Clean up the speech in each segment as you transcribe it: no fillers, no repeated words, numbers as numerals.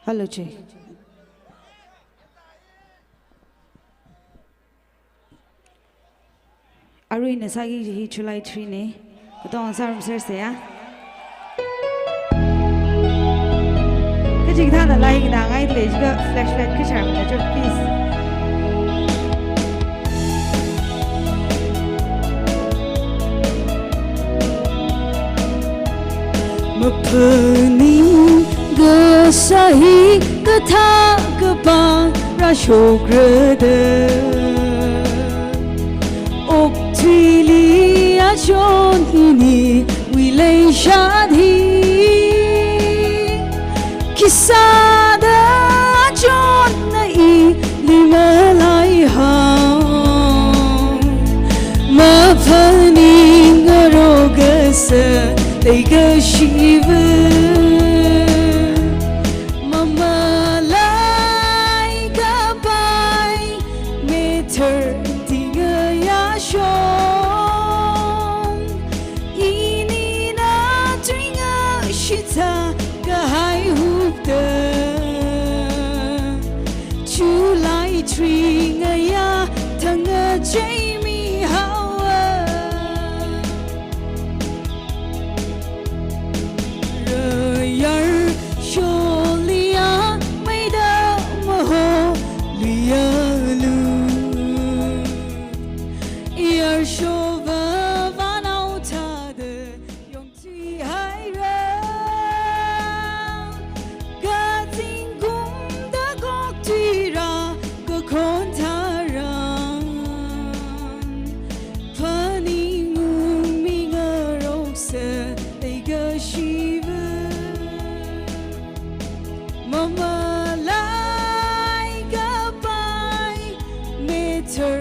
Hello, Jay. Are in a sagi July 3? But on some says there. Getting down the lying down, I got flashlight kitchen, please. Mapani gasahi katha kapa rashograda oktili achon ini wilay shadhi kisada achon nai limalai ha mapani garogasa Tega Shiva Mama Laika Pai Meter Tinga Yashon Ini Na Tringa Shita Kahai Hupta Chulai Tringa Ya Tanga Jamie Hawa Mama Laika Pai Meter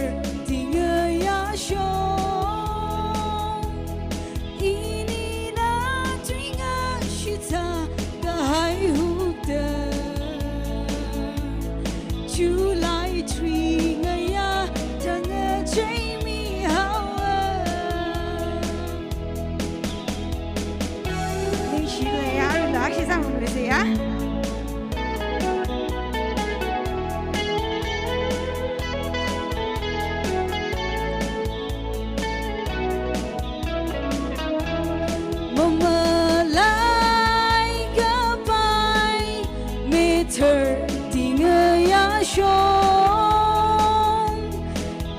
Tinga Yashon Ini Na Tringa Shita Kahai Hupta July Tringa Ya Tanga Jamie Hawa Ning Shila Ya Relax Isang Mulisi Ya Mama Laika Pai Meter Tinga Yashon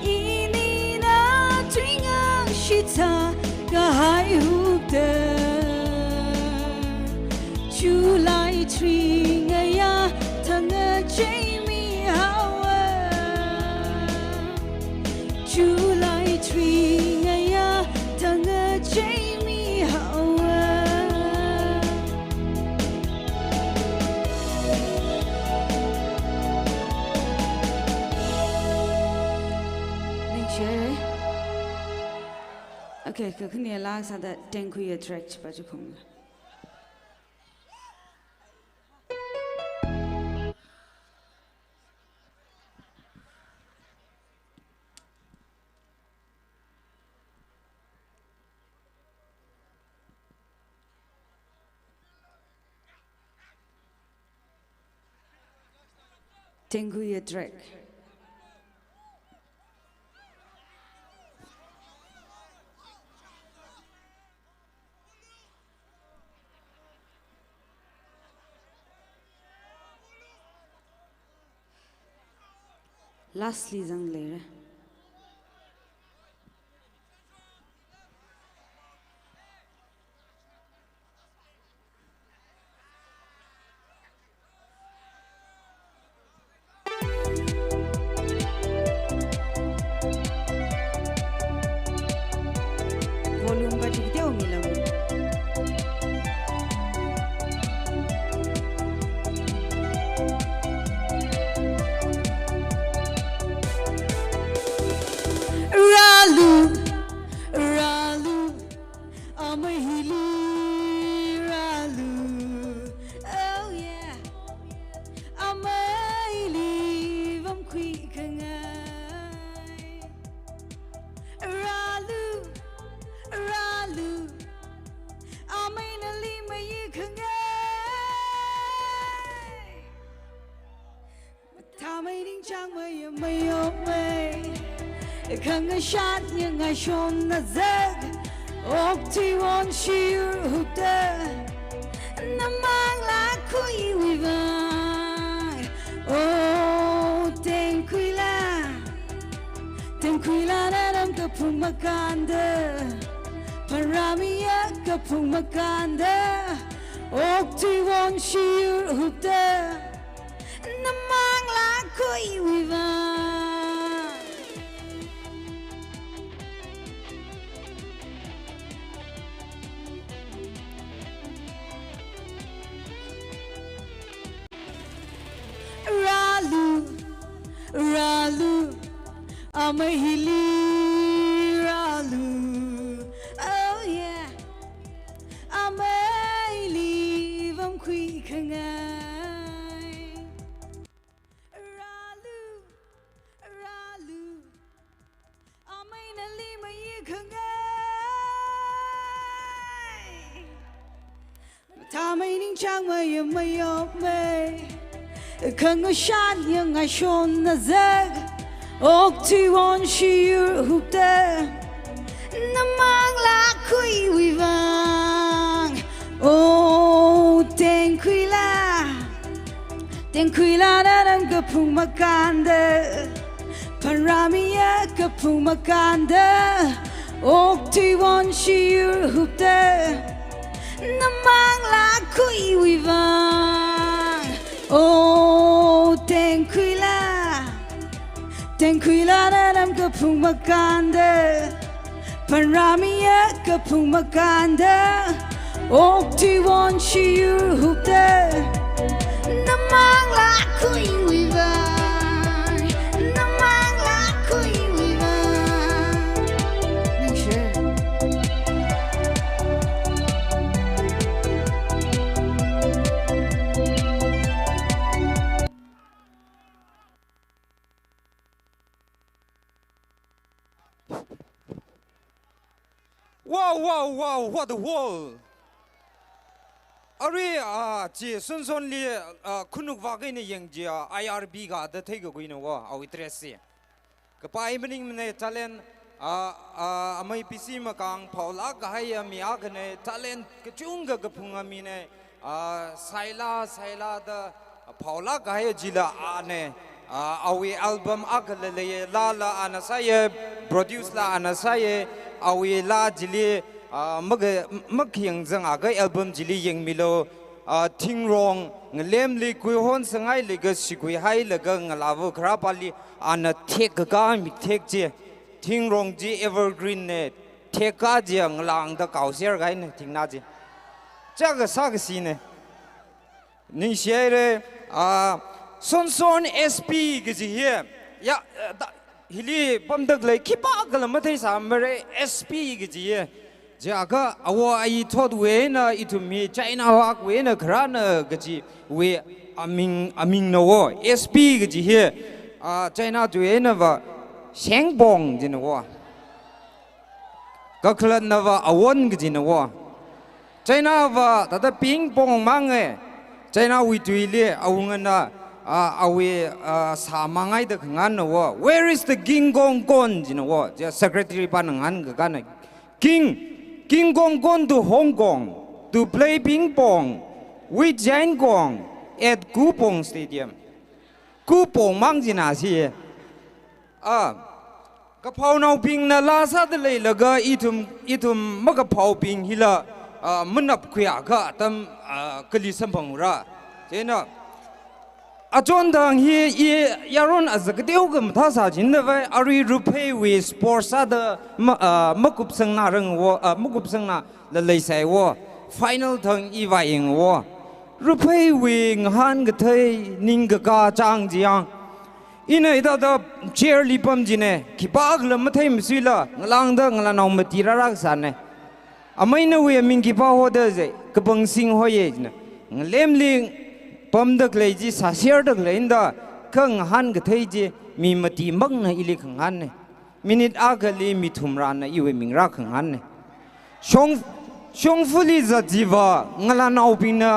Ini Na Tringa Shita Kahai Hupta July Tringa Ya Tanga Jamie Hawa July Tringa Ya Tanga Jamie Hawa Okay, can you allow us that 10 queer tracks, but you come. Tenguya track. Lastly, Zanglera. Volume bajik deo milam. Ralu, Ralu, Amahili, Ralu, oh yeah, Amahili, Vamkwi Kangai, Ralu, Ralu, Amainali Mayi Kangai, Tamating Chang Maya Mayo May. Kanga shot yang I shone the zag Okti won shir hukta Namang la kui wivang Oh Tenkuila dalam kapung makanda Paramia kapung makanda Okti won shir hukta Namang la kui wivang Ralu, Amahili, Ralu, oh yeah, Amahili, Vamkwi Kangai, Ralu, Ralu, Amainali Mayi Kangai, Tamaining Chang Maya Mayop May. Kanga shot yang I shone the zag Okti won shir hukta Namang la kui wivang Oh Tenkuila dalam kapung makanda Paramia kapung makanda Okti won shir hukta Namang la kui wivang Oh, Tenkuila dalam kapung makanda Paramia kapung makanda Okti won shir hukta Namang la kui wivang Namang la kui wivang Make sure Wow, what a wall! Are Jason only Kunuk Vagin Yang IRB got the take a winner war, our dressy. Kapai evening talent, my PC Makang, Paula Gahaya Miagane, talent, Kachunga Kapungamine, Saila, the Paula Gahaya Jila Ane, our album Agalele, Lala Anasaye, produce La Anasaye. Awi la jili makyang zang aga album jili yang milo ting rong ngelem li kui hon sangai li ga sikui hai la ga ngalavu krapali ana tek ga mi tek je ting rong ji evergreen ne tek ga je nglang da kau ser ga ne ting na je ja ga sa ga si ne ning xie re son SP ga ji he ya Hili Pamdak like Kipa Matay Samare SP Gijie. Jaga awa I thought wena it to me China walk wena Krana Gaji we aming no war SP Gaji here China to Enava Shang Bong in the war Gaklan Nava Awon Gajin the war China va Tata Ping Pong Mange China we to Ile Awungana awe samangai da ngan no wo where is the king gong gon jin wo je secretary pa ngan ga na king gong gon to Hong Kong to play ping pong with Jain Gong at Kupong Stadium Kupong mang jina si ka phau nau ping na la sa de le la ga itum ma ka phau ping hila munap khya ka tam kali sampang ra je na Ajon dang hi yaron azakdeu gam tha sa jin na vai ari rupai with sports ada makup sang na rang wo makup sang na la lei sai wo final thang I vai ing wo rupai wing han ga thai ning ga ka chang jiang ina ida da chair li pam jine ki bag la ma thai mi la ngalang da ngala naw ma ti ra rak san ne amai na we ming ki pa ho da je ka bang sing ho ye na lem ling pam dak lei ji sa share dak lei da khang han ga thai ji mi mati mang na ili khang han ne minute a ga li mi thum ran na iwe ming ra khang han ne shong fuli za jiwa ngala naw pin na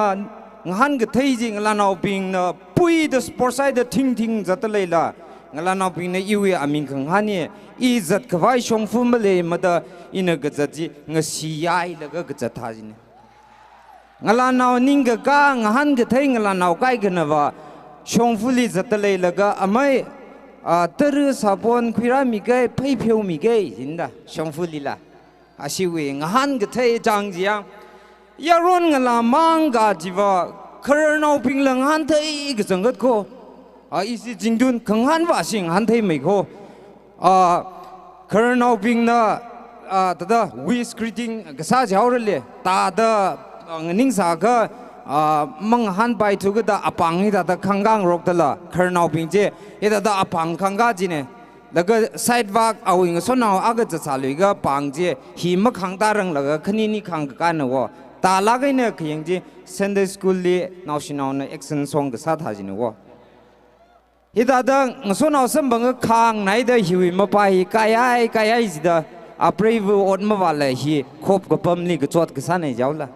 han ga thai ji ngala naw pin na pui the sports side the thing za ta lei la ngala naw pin na iwe aming khang han ne I zat ka vai shong fu ma le ma da ina ga za ji nga si yai la ga za tha ji ne ngala naw ninga ka ngahan ga thai ngala naw kai ga na wa shong fuli zatalei laga amai taru sapon khira mi kai phai pheu mi kai jinda shong fuli la asiwe ngahan ga thai chang jiang yaron ngala mang ga jiwa khar naw ping lang han thai ga jangat ko isi jingtun khanghan wa sing han thai mai ko khar naw ping na tada wish greeting ga sa jaw le ta da ning sa ga mang han bai thu ga da apang ni da khangang rok da la khar naw ping je e da apang khanga ji ne la ga side walk awing so naw aga cha cha lui ga pang je hi ma khang ta rang la ga khani ni khang ka na wo ta la ga ne khing ji Sunday school li naw shi naw na action song ga sa tha ji ne wo e da so naw sam bang khang nai da hi wi ma pa hi kayai ji da a pray vu od ma wa la hi khop ga pam ni ga chot ga sa nei jaw la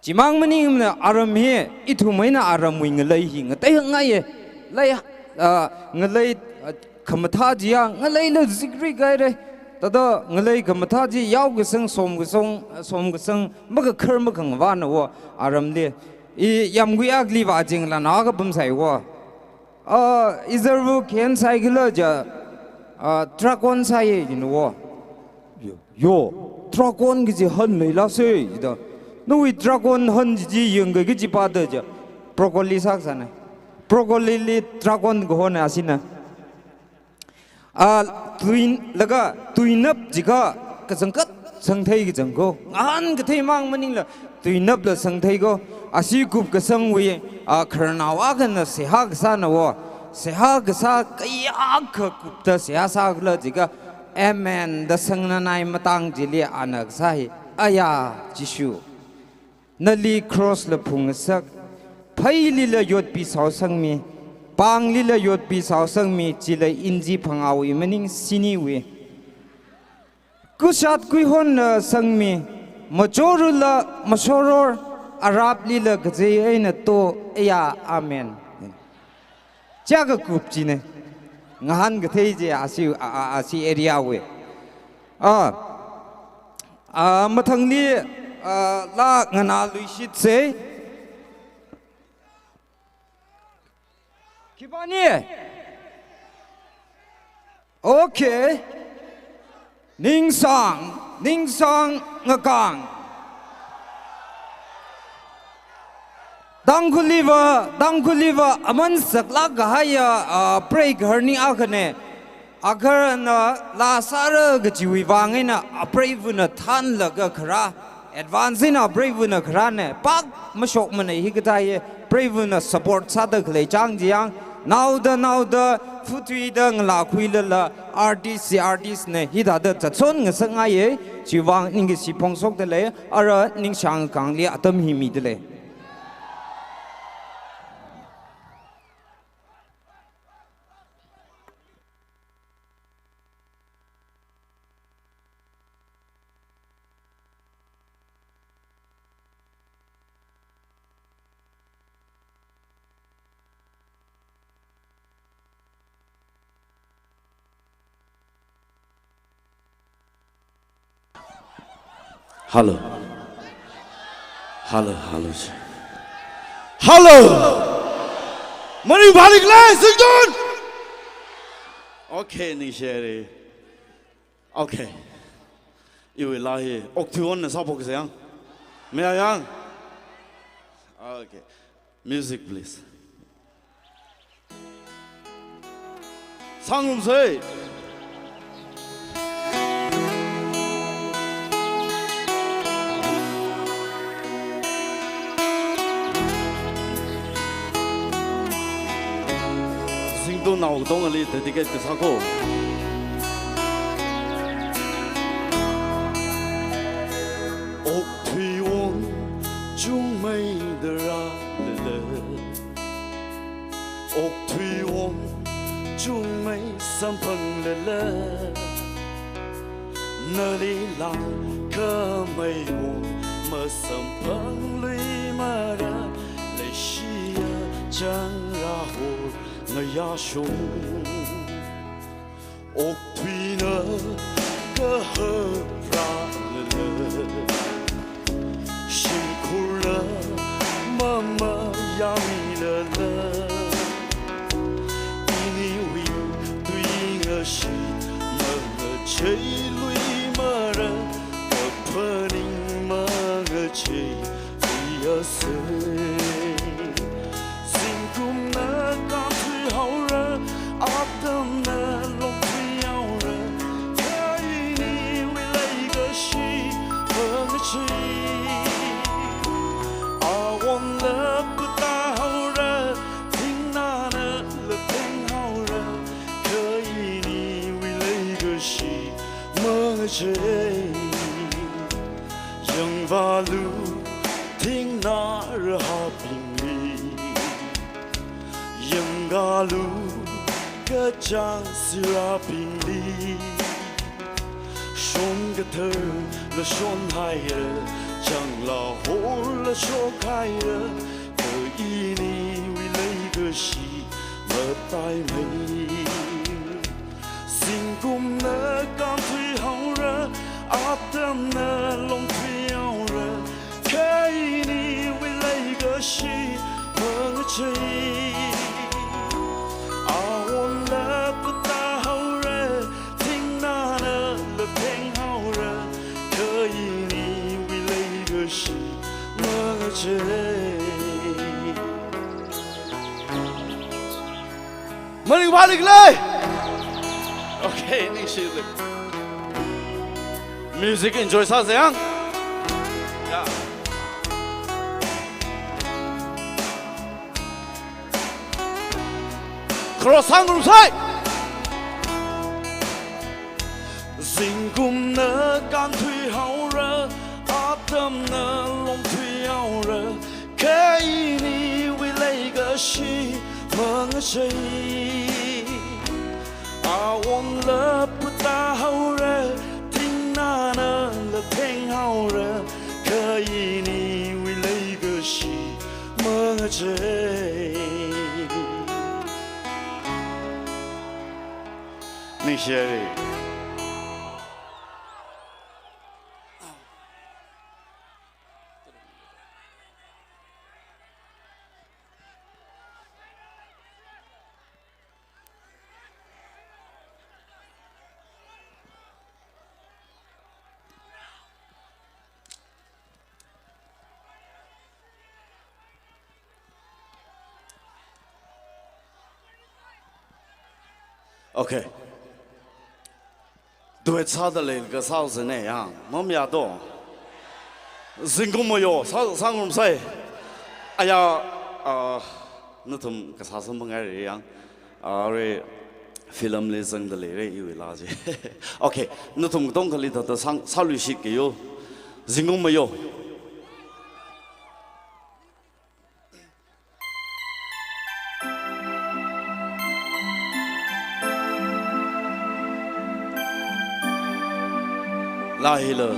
Jimang mani na aram he itu mai na aram wing lei hi nga tai ngai lei nga lei khamatha ji ya nga lei le zikri gai re ta da nga lei khamatha ji yaw ga sang som ga sang ma ga khar ma khang wa na wo aram le I yam gui agli wa jing la na ga bum sai wo izarvu ken sai gila ja dragon sai ji no wo yo dragon gi ji han lei la se da Noi dragon han ji yung ga ji pa da ja broccoli sak sa na broccoli li dragon go na asina twin laga twinap ji ga ka jangkat sang thai gi jang go an ga thai mang maning la twinap la sang thai go asi gup ka sang wi kharna wa ga na se ha ga sa na wo se ha ga sa kaya ka gup ta se ha sa la ji ga amen da sang na nai matang ji li anak sa hi aya jishu Nali cross la phung sak phai li la yot pi saw sang mi pang li la yot pi saw sang mi chi la inji phangawi maning sini we kusat kui hon sang mi machor la masoror arab li la gje aina to ya amen chaga kup chi ne ngahan ga thei je asi area we mathang li la ngana lui shit se kibani okay ning sang ngakang dang kuliva aman sakla ga haya pray garni akhane agar na la sara ga jiwi wangai na pray vuna than la ga khara advance na brave na khrane pak mashok mane hi gata ye brave na support sa da khle chang jiang now the futui da ngla khuila la artist ne hi da cha chon nga sanga ye chi wang ning gi si phong sok de le ara ning sang kang li atam hi mi de le Mari balik lagi, ZINGTUN. Okay, ni share. Okay. Ibu lahi. Oktuon ni siapa kesayang? Meayang. Okay. Music please. Sangum say. ZINGTUN nào đông ở đây thì cái sao cô? Ốc thủy quân chung mây đờ ra lờ ốc thủy quân chung mây sam phăng lờ nơi đi làm cơ mây quân mơ sam phăng lụy mà ra lệ xia chẳng ra hồ người ya sung ốc thủy nơ cơ hơ ra lờ Kula mama yami la ini wi tui nga shi ma nga chei lui ma ra paning ma nga chei ya se sin kum na ka tui hau ra atam na long tui yau ra kai ni wi lai ga shi ma nga chei yang valu ting na ha ping yang galu ke chang sira ping li shon ge thơ le shon hai re chang la ho le sho kai re ke yi ni wi lei ge shi ma tai mei sin kum na kam thui hau ra atam na long thui au ra kai ni wi lei ge shi ma chei a won la ta hau ra ting na na le peng hau ra kai ni wi lei ge shi ma chei Mari balik lagi. Okay, ini sih. Music enjoy saja yang. Ya. Cross hangum say. Zingkum na kan thui hau ra, atam na long thui au ra. Kai ni wi lei ga shi mang chei. I want love but ta hau ra ting na na le peng hau ra kai ni wi lei ge shi ma che ni share Okay. Dua cara le ke sao se ne yang, mam ya do. Zingkum mo yo, sangum sai. Aya, nutum ke sao sem bengai yang, re film le zeng de le re iwi la je. Okay, nutum dong kali ta sang salu shik ke yo, zingkum mo yo. Lahir le,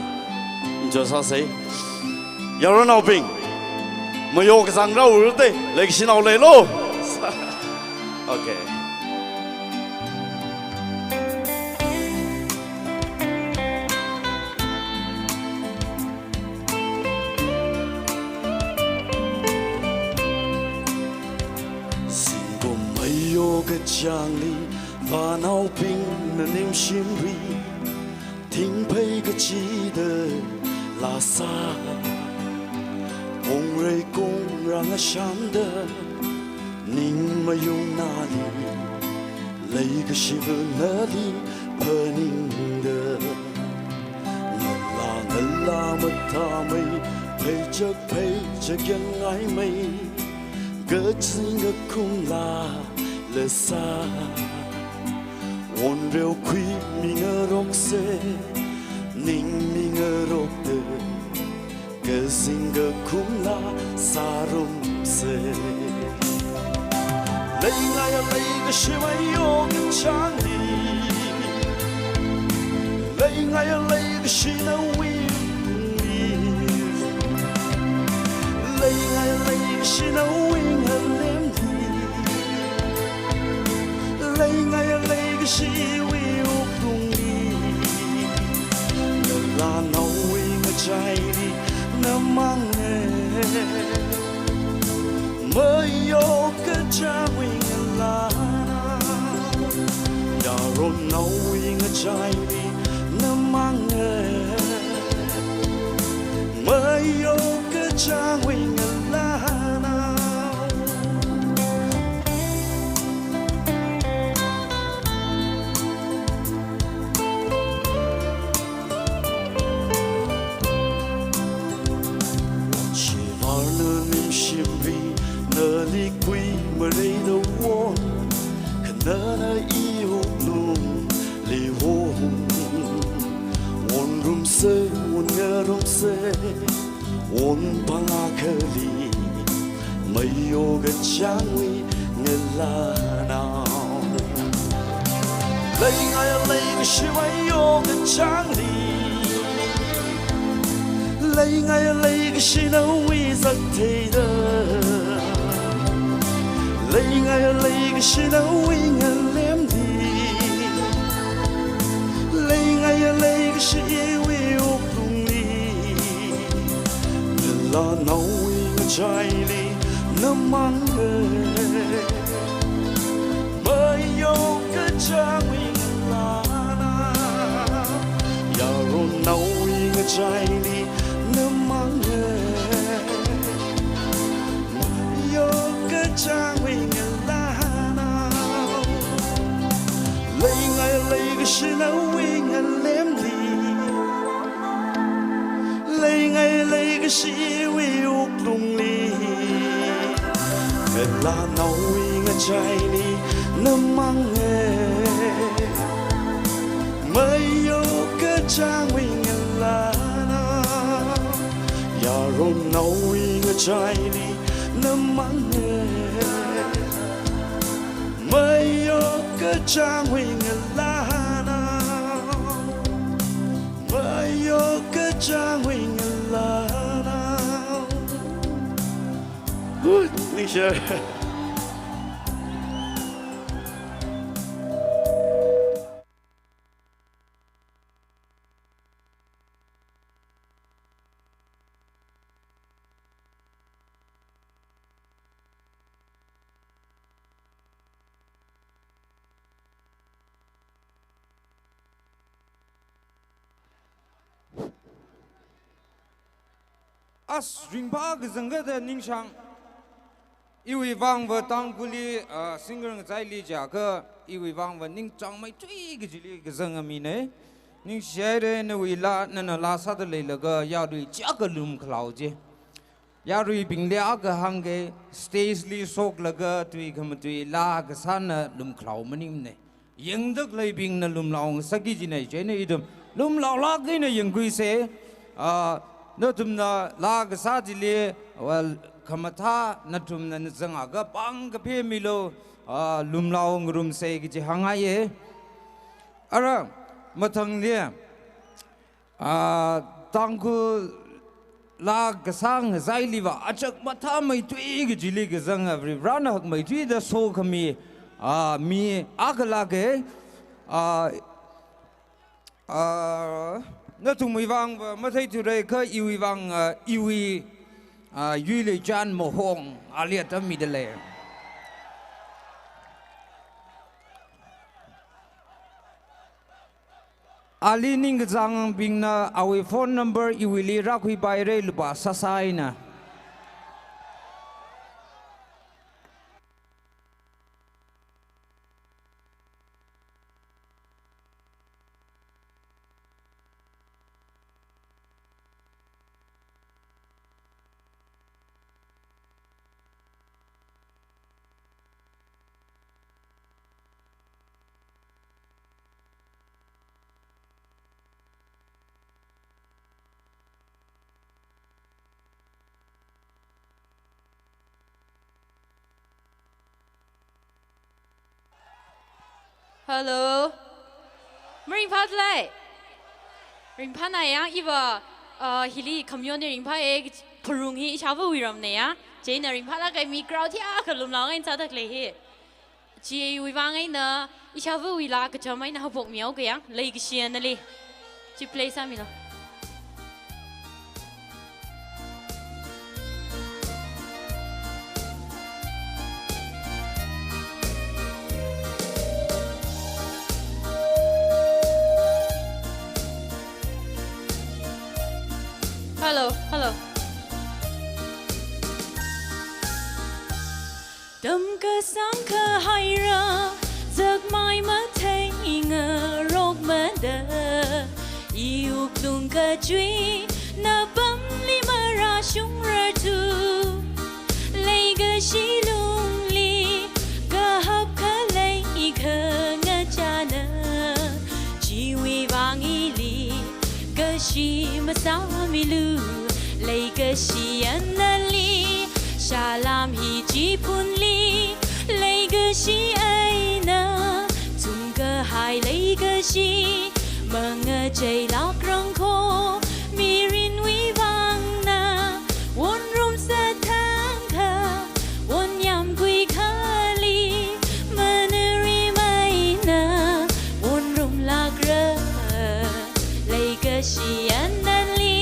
jasa say, yaran au ping, mayo ke sang rau urte, lagi sin au le lo. Okay. 没有个奖励，烦恼病的您心里，听配个记得拉萨，红瑞公让我想的，您没有哪里，那个是哪里和您的，啦么他妹，陪着更暧昧。个子个空啦了啥？温柔亏命个肉色，宁命个肉的，个子个空啦啥容色？累啊呀累个是没有个奖励，累啊呀累个是那为你，累啊呀累个是那为。累啊呀累个是为我懂你，那拉那为我在里那忙哎，没有个家为我拉，呀若那为我在里那忙哎，没有个家为我拉。那里归没来的我，可那以后路离我，我rum色我那rum色，我帮阿克里，没有个奖励我拉闹，累啊呀累个是没有个奖励，累啊呀累个是那为啥退的。累啊呀累个是那为我脸的，累啊呀累个是因为我懂你，那拉那为我在里那忙哎，没有个家为我拉，呀若那为我在里那忙哎，没有个家为。累啊呀累个是那为我脸里，累啊呀累个是因为我懂你，那拉那为我在里那忙哎，没有个家为我拉，呀若那为我在里那忙哎，没有。个家为我拉闹，没有个家为我拉闹。李雪。As ringpa ke zanga da ningshang iwi wang wa tang kuli singer zai li ja ke iwi wang wa ning chang mai chui ke jili ke zanga mi ne ning share ne wi la na la sa de le le ga ya ri ja ke lum khlau je ya ri bing le a ke hang ke stage li sok la ga tui kham tui la ke san na lum khlau manim ne yeng dak lai bing na lum laung saki ji ne je ne idum lum lau la ke ne yeng gui se Natumna lag sajili wal kamata natumna zangaga pang kape milo lumlao ngrum se gi hangaye ara mathang ne tangku lag sang zaili wa achak matha mai tui gi jili gi zang every run hak mai tui da so khami mi agla ge nó tụi mình vang và mới thấy tụi đây có yêu vang yêu yêu lệ chan mồ hong alia tâm mi đây Alining Zang Bingna, our phone number, you will Rakui by Railba, Sasaina. Hello. Ring pat lại. Ring pat này á, iva hili community ring pat ek phurung hi chava wiram này á. Chế na ring pat là cái mi crowd thì á kalum lang anh sao thật lệ hi. Chế uy vang anh na i chava wila cái chama anh học bốc miao cái á, lấy cái xiên na li. Chế play sao mi lo. Hello, hello. Tâm cơ sáng khờ hay ra, giấc mai mất thấy ngờ rốt mất đờ. Yêu luôn cơ truy, nở bấm li mơ ra sung rơ tu. Lấy cơ xí lung li, cơ hấp khờ lấy khờ ngơ cha nơ. Chỉ huy vang y li, cơ xí mà sao mi lu. Lấy cơ xí anh li, xa làm hi chỉ phun li. Lấy cơ xí ấy nơ, tung cơ hai lấy cơ xí. Mà ngờ chạy lọc rong khô, mi rin quý vang na. Won rum sa thang khờ, won yam quy khờ li. Mà nơ ri mai na, won rum lạc rơ. Lấy cơ xí anh li.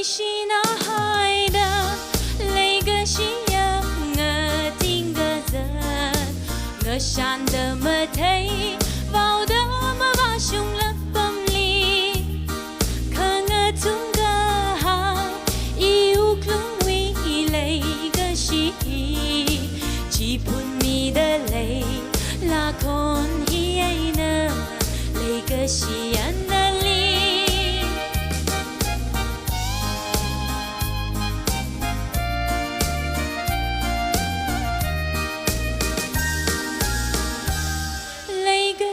She na haida, lấy cái gì ngờ tin cơ giận, ngờ sàn đờ mơ thấy vào đó mà vào sung lấp bầm ly, khờ ngờ tung cơ hai yêu klung vi lấy cái gì, chỉ phun mi đờ lấy là con hi ai nơ, lấy cái gì anh li.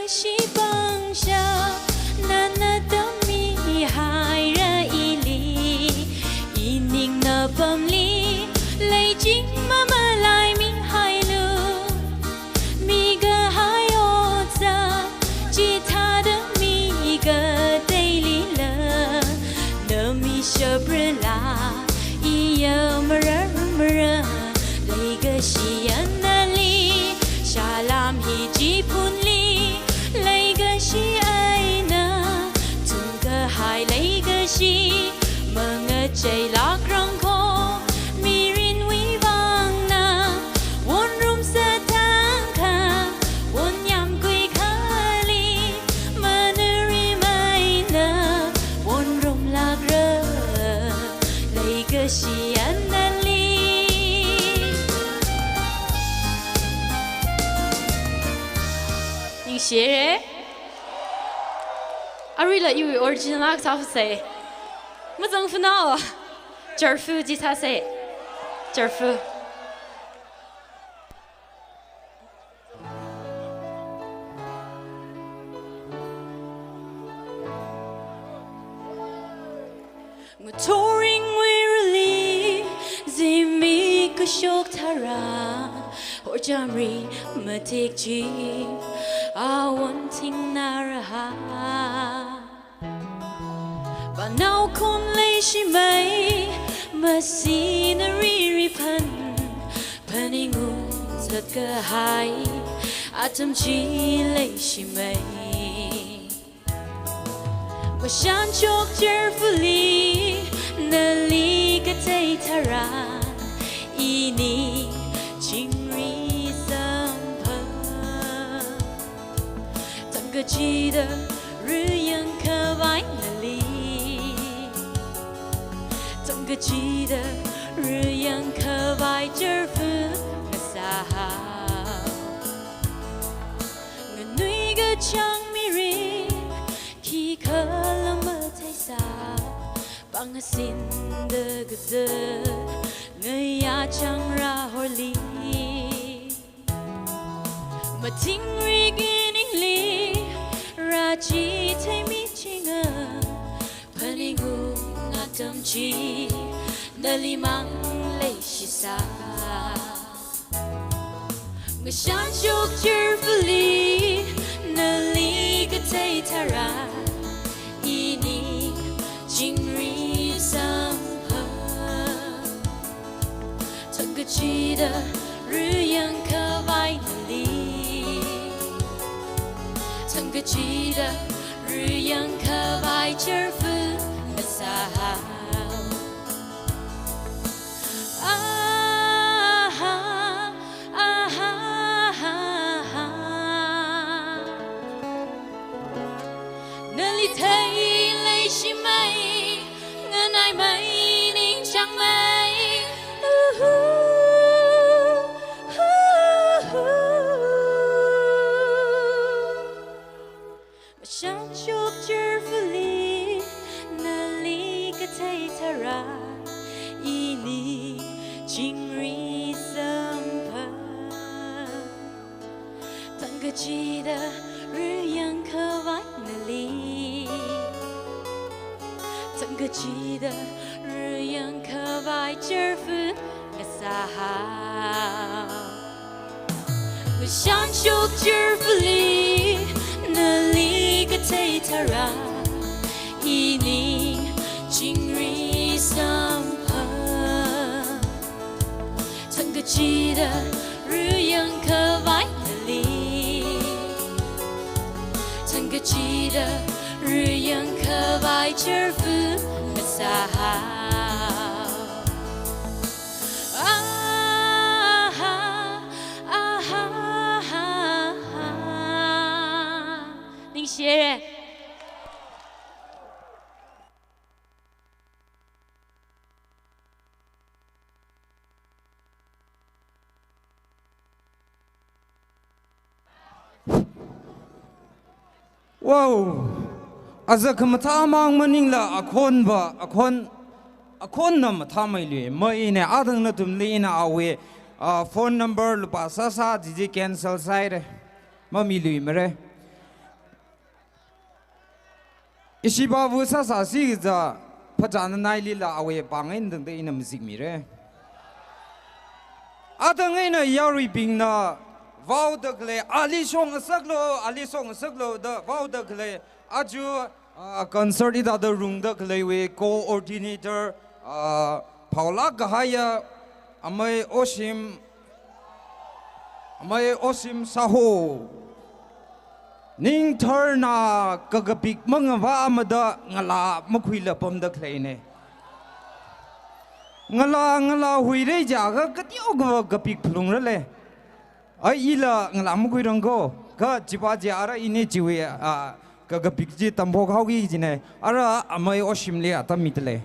She bang sha na na dami hai ra ili ining na bam li lấy chính mà lại mi hai lu mi ga hai o za chỉ tha đỡ mi ga daily la nơ mi shabra la iya mara lấy ga shi anali sha lam hi ji phun li. Lấy cái gì ai nơ, tung cơ hai lấy cái gì, mà ngờ chạy lạc rong khô, mi rin quý vang na. Won rum sa thang khờ, won yam quy khờ li, mà nơ ri mai nơ, won rum lạc rơ. Lấy cái gì anh li. Nhưng xế rế. I really you original sao say. Mà giống phu nào à? Chờ phu gì ta say? Chờ phu. Mà touring wearily, zimi có shock thara, or jamri mà take chi. I want thing naraha. Và nào con lấy shi mấy mà scenery pan pani ngu giật cơ hai atom chi lấy shi mấy 我想就这福利，那里个在他然，一你情侣相伴，当个记得日阳可外那里，当个记得日阳可外这福个撒好，我女个强迷人。khi khờ lắm mơ thấy sao bằng xin được giờ người ya chẳng ra hồi lý mà chính vì beginning lý ra chỉ thấy mi chỉ ngờ phần đi ngu ngã tâm trí nơi li mang lấy chỉ xa người sáng chúc chưa phân lý nơi lý cái thấy thà ra一你今日相逢，曾个记得日阳可外那里，曾个记得日阳可外这份的撒好。啊哈啊哈哈哈，那里太。是美，我爱美，您想美。我想就这福利，那里个太突然，一你今日相伴，当个记得日阳可外那里。曾个记得日阳可外这份个撒好，我想就这福利，那里个太突然，一你今日相伴，曾个记得日阳可外那里，曾个记得。日阳可外这份个撒好，啊哈啊哈哈哈，您写人。哇哦！อาจจะขมท่ามางมันนิ่งละอคนบ่อคนน่ะมาท่าไม่เลยไม่เนี่ยอาถึงนั่นตุ่มลีน่ะเอาไว้โฟนนัมเบอร์ลูกภาษาจีจีแคนเซิลไซด์เลยไม่มีเลยมั้ยเลยอิชิบาวุษาสีจะพระจันทร์นายลีละเอาไว้ปังเงินตั้งแต่อินมิสิกมีเลยอาถึงไงเนี่ยยารีบิงน่ะว้าวดึกเลยอาลีส่งสักโลเด้อว้าวดึกเลยอาจูconcert ida the room da khlaiwe coordinator Paula Gahaya amai osim saho ning tharna kagapik mangwa amada ngala makhuila pam da khlaine ngala huire jaga katio gapik phlung rale ai ila ngala makhuirang ko ka jiba jara ine jiwe个笔记淡薄好个子呢，阿没我心里啊，他米的嘞。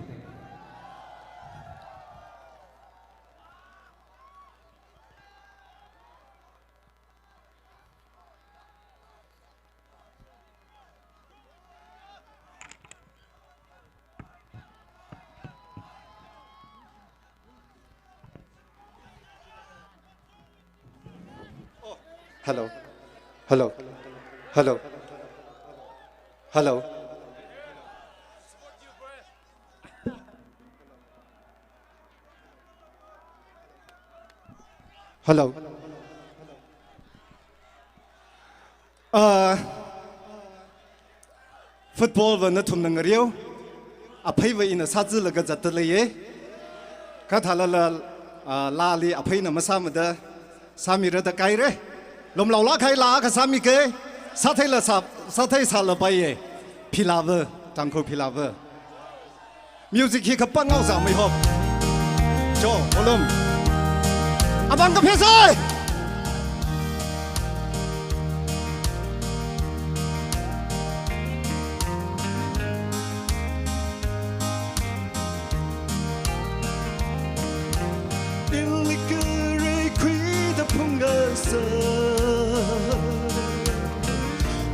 Hello. Hello. Hello. Hello. Hello. Football vẫn nó thùng nâng riêu. Apay vậy in sát dư là cái giậtเลย耶. Các thằng là la li apay nằm sao mà đó. Sao mi ra ta cái đấy. Lom lão lá khai lá cái sao mi cái. Sát thấy là sao thấy sao là bay耶. Phi la vợ. จังคูพิลาเวอร์มิวสิกที่ขับปังเอาสามไม่หอบโจโอลมอาบังกับเพซาย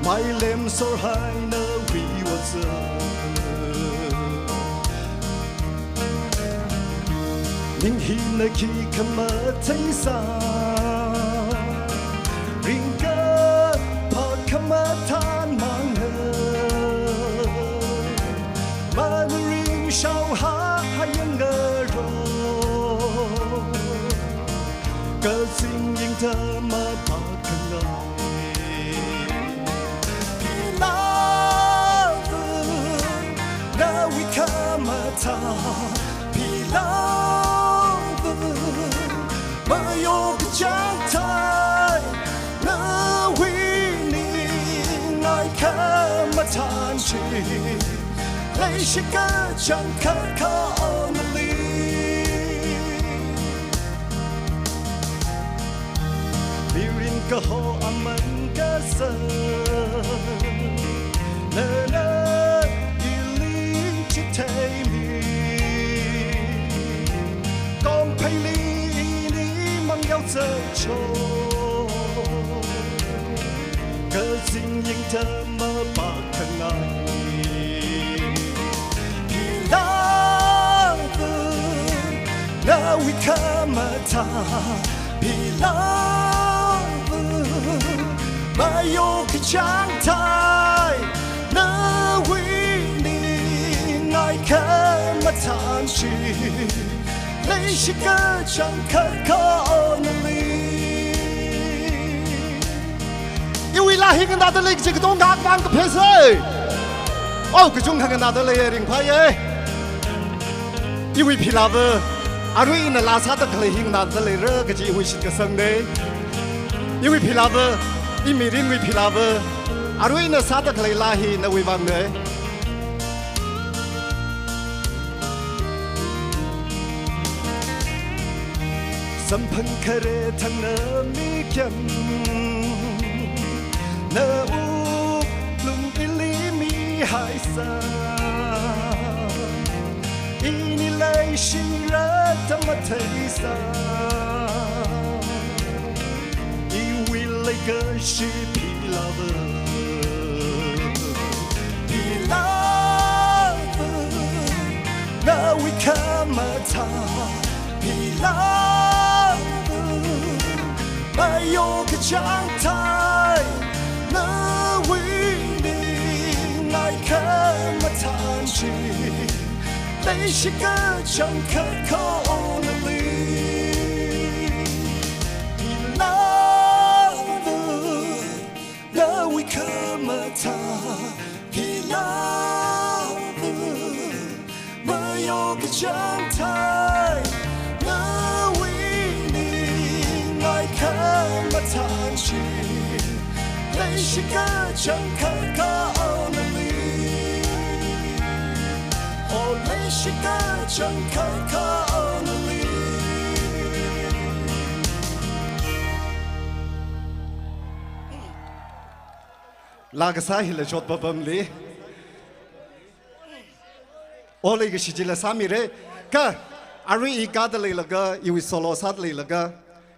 My limbs are high, no we was Ning hi na ki kama thấy sa Ring cơ pot kama than mang hơ Mà nu ring sao hát hay ngơ ro Cơ sinh những thơ mà pot kama Pi love mà yêu cái chẳng thay na we ni ngài khá mà than chi lấy chỉ cả chẳng khát khao only birin ka ho aman ka sa na na ilin chi thay nhau giờ trôi cơ dinh những thơ mơ bạc thân ai Pi love now we come at Pi love mà yêu cái chẳng thay now we need ngài come at chi lấy chỉ cả chẳng khát khao only yêu là hình cái nào đó lấy chỉ cái东gác vang cái phê sơi ô cái chung cái nào đó lấy riêng phải ấy yêu phi la vơ à rồi na la sát cái hình nào đó lấy rơ cái chỉ yêu chỉ cái sân đấy yêu phi la vơ im mi riêng phi la vơ à rồi na sát cái lấy la hi na yêu vang đấyสัมพันธ์คาเรทั้งเนื้อมีเข็มเนื้ออุบลุงอิลีมีหายสาอีนี่เลยชิระธรรมเทศาอีวิลเลยเกิดชีพีลาเวอพีลาเวอนาวิคามาทาพีลาmà yêu cái chẳng thay na we đi ngài khá mà than chi lấy chỉ cả chẳng khát khao only love na we come at Pi love mà yêu cái chẳng thay mà than chi lấy chỉ cả chẳng khát khao only oh lấy chỉ cả chẳng khát khao only là cái sai là chốt bập bầm li ô lấy cái gì là sao mi đấy cả ari ikat lấy là cái yêu solo sát lấy là cái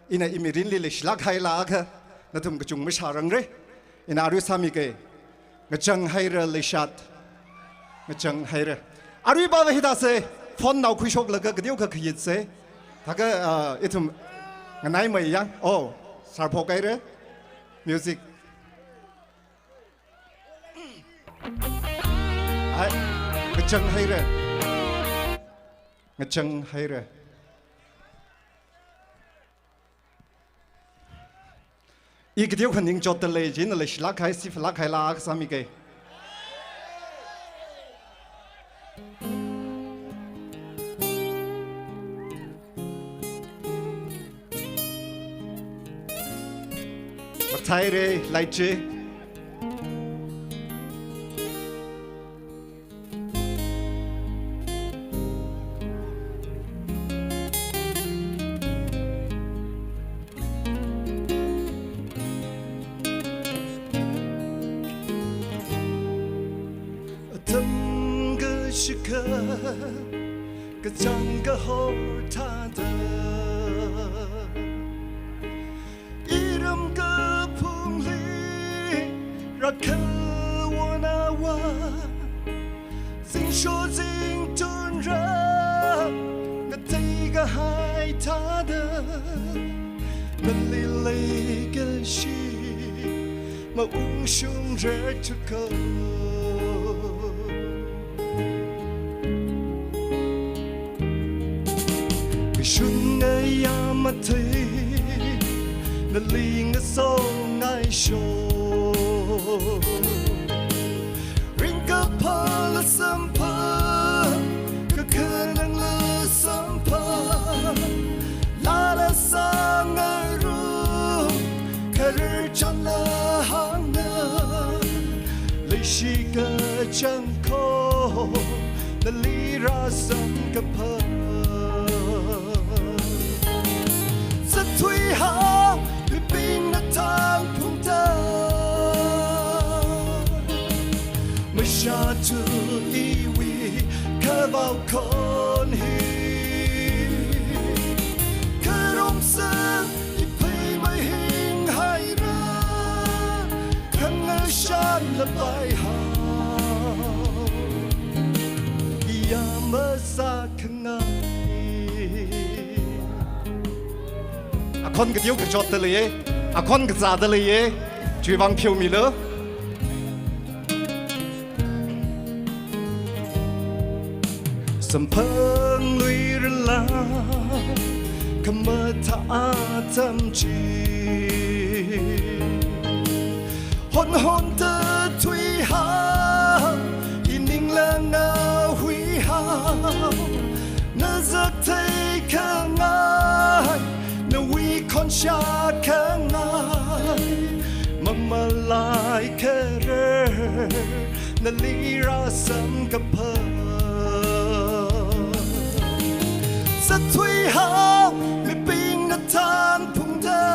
ina imirin li lishla khaila kha natum kachung ma sharang re ina aru sami ke ngachang haira lishat ngachang haira aru ba hida se phone nau khui shok laga kdiu kha khiyit se thaga itum nganai mai yang oh sarpho kai re music ai ngachang hairaอีกเดียวคนหนึ่งจดเลยจีนเลยลักใครสิลักใครลาสามีเกมาไทยเร่ไลเจ时刻，个整个后他的，一人个碰里，让可我那我，尽说尽吞热，那这个害他的，那里来个心，嘛无胸热出口。Shun ngay yamatay na linga so ngay show ring ka pala sampa ka kanang la sampa la la sang ngay ru karir chan la hang na lay shi ka chan ko na li ra sam ka pa推好你冰的汤碰到ไม่ชาจูอีวีแค่เบาคนฮีแค่รมซึ้งอีพีไม่หิงให้รักข้างในฉันละไปหาอย่ามาซาข้างในคนก็เดียวก็จอดเลยคนก็จ่าเลยช่วยวางเพียวมีเลยสัมพันธ์ลุยระลาคำว่าถ้าอาจำจีหอนหอนเธอทุยหาอีนิ่งละเงาหุยหาน่าจะเทข้างไงนาวีคนชาข้างในมันมาลายแค่เรื่องนาลีราสัมกับเพอสักทุยหาไม่ปิงนาทางพุ่งเดิ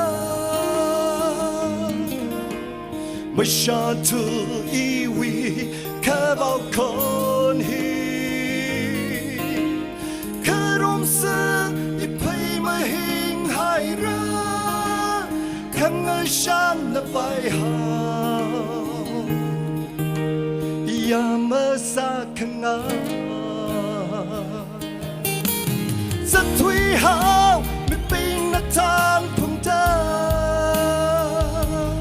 นไม่ชาทูอีวีแค่บอกคนฮีแค่รวมซึ้งอีพีไม่หิให้รักข้างในฉันละไปหาอย่ามาซาข้างในจะทุยหาไม่ปิงนาทางพุ่งเดิน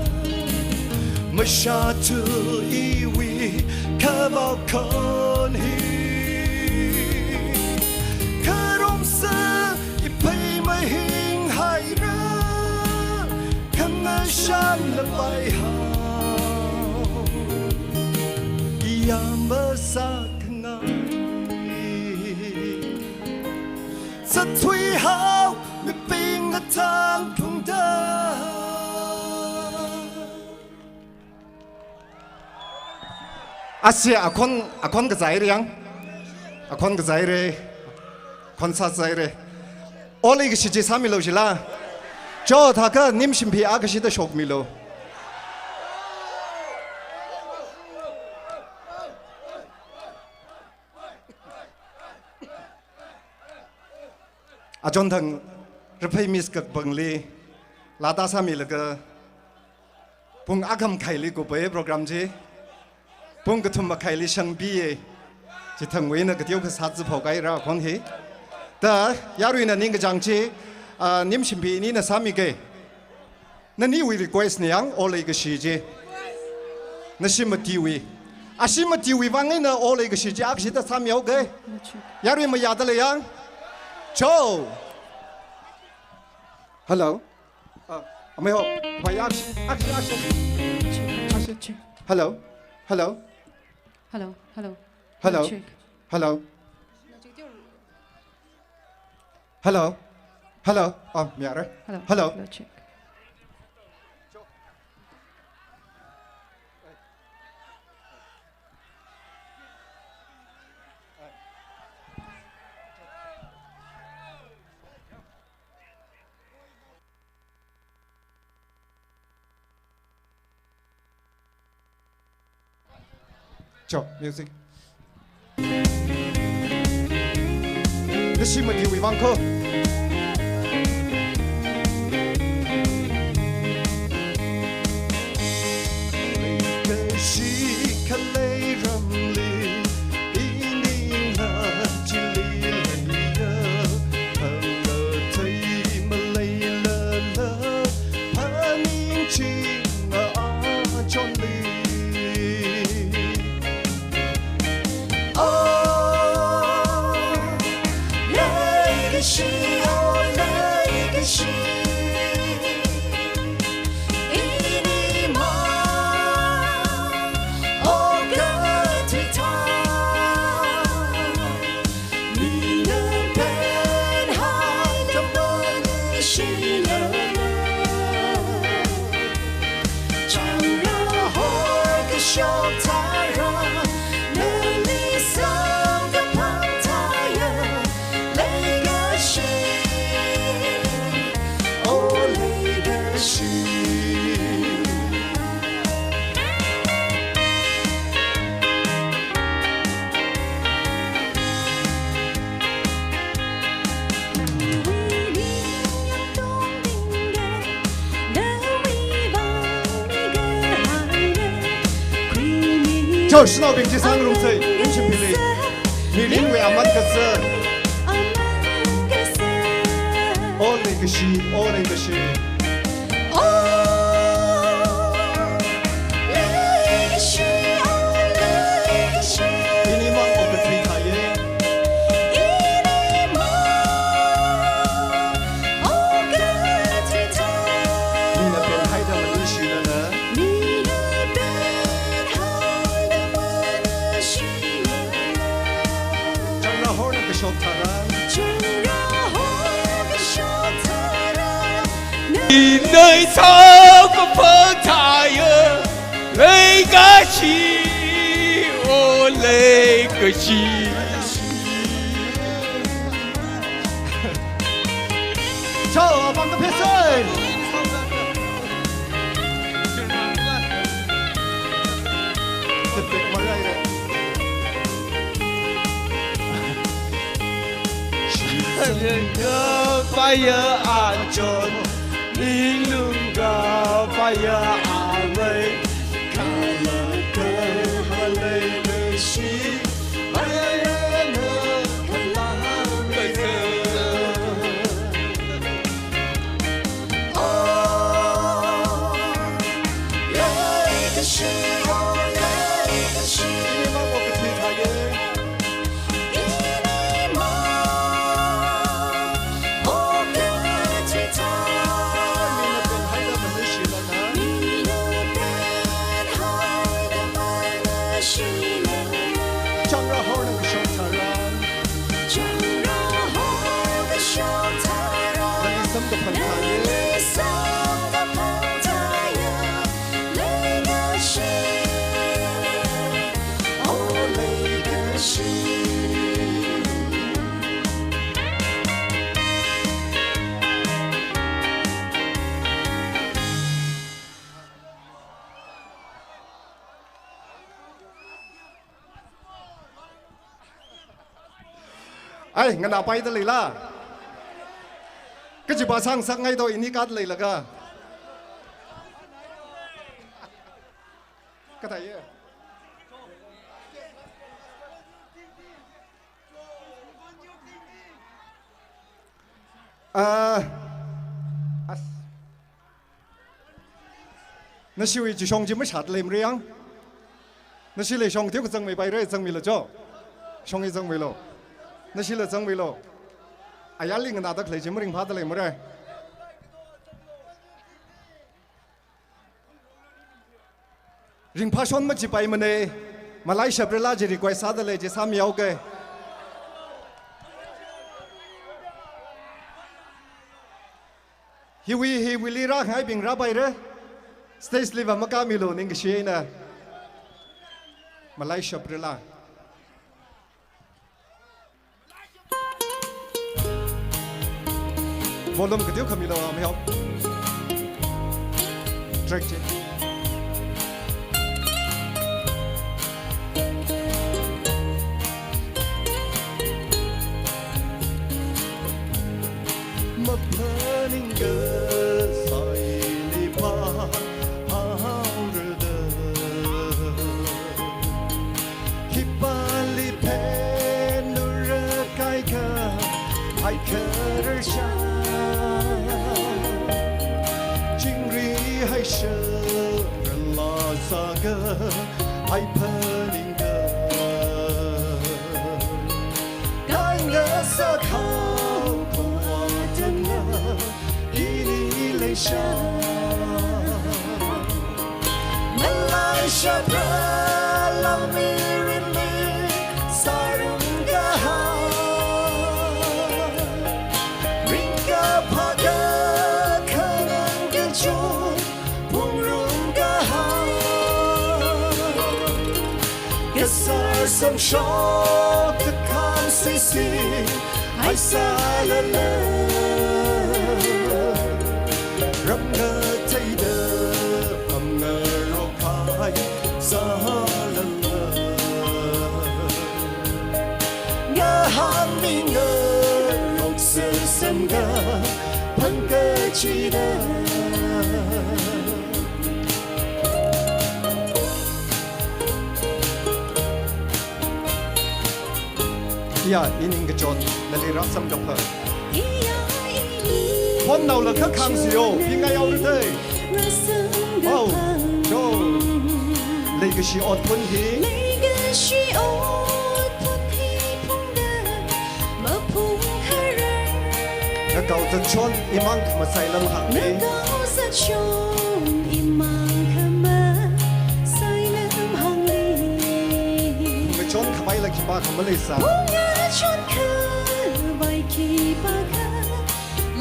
ไม่ชาทูอีวีแค่บอกคนฮีแค่รวมซึ้งอีพีไม่หิให้รักข้างในฉันละไปหาอย่ามาซาข้างในจะทุยหาไม่ปิงนาทางพุ่งเดินอาเซียคนกระจายหรือยังคนกระจายเลยคนสัตย์ใจเลยโอลิกชิจิสามิโลจิล่าจอถ้าก็นิมชิมพีอากชิตะชกมิโลอาจนทั้งรพมิสกับบังลีลาตาสามิลก็ปุ่งอาคำไข่ลีกูไปโปรแกรมจีปุ่งกระทุ่มมาไข่ลีช่างบีที่ทั้งเวนักเที่ยวก็สัตย์พอไกเราคนเฮแต่ยารุยนั่นนี่ก็จังจีนิมชิมพีนี่นะสามีเกนั่นนี่วิริโกเอสเนี่ยงโอเลยก็ชีจีนั่นชิมทีวีอาชิมทีวีวังไงนะโอเลยก็ชีจีอาชิตสามีเอาเกยารุยมายาดเลยยังโชฮัลโหลไม่เอาพยายามอาชิฮัลโหลฮัลโหลฮัลโหลฮัลโหลฮัลโหลฮัลโหลฮัลโหลฮัลโหลอ๋อมีอะไรฮัลโหลจบมิวสิก那西门的为王可。就是那边去三个龙嘴，你去比例，你领为阿曼个子，哦那个是，哦那个是，你你忙我个嘴他耶，你那边还在么你是的呢？nơi sao có phơ thải lấy cái chi ô lấy cái chi chào bạn các bạn ơi tiếp tục mà đây đấy fire an chọn linh lung ga fire an mây kala cơ halay nơi si fire nơ kala nơi cơ oh lấy cái si lấy cái si mà một cái thứ thay thế ai ngân nào bay tới lấy la cái gì bà sang sang ngay thôi ini cắt lấy là cả cái thầy nó siêu chỉ xong chỉ mới chặt lên riêng nó siêu lấy xong thiếu cái dân mày bay rồi dân mày là cho xong cái dân mày lo nó chỉ là dân vì lo, ai ăn linh người ta lấy chỉ mới phát lên mới đây. Riêng phát son mà chỉ bay mà này, mà lại sập ra chỉ quay sát lên chỉ sắm nhau cái. Hiwi li ra hai bình ra bay đấy, stage live mà cá milo nên cái gì nè, mà lại sập ra. Volume cái điều không milo mà hiểu, track chứ. saga ai paninga ganga sa khao po atana ini leisha Malaysia Pralamiri Sarunga Ringa Paga Kananga Jo Pungrunga Gasar Sam Shok The Kam Sisi Ai Salala Ramna Taida Amna Rokai Salala Ngahaminga Roksa Samga Pangachida Ya ining gejot nalira samga pa Hon nau la khang sio pinga yau de Oh jo legacy on pun hi Legacy on pun hi phung da ma phung khara na kau ta chon imang ma sai lam hak na ni kau sa chon imang khama sai lam hang li ma chon khabai la ki ba kham le sa nga chon kha bai ki ba kha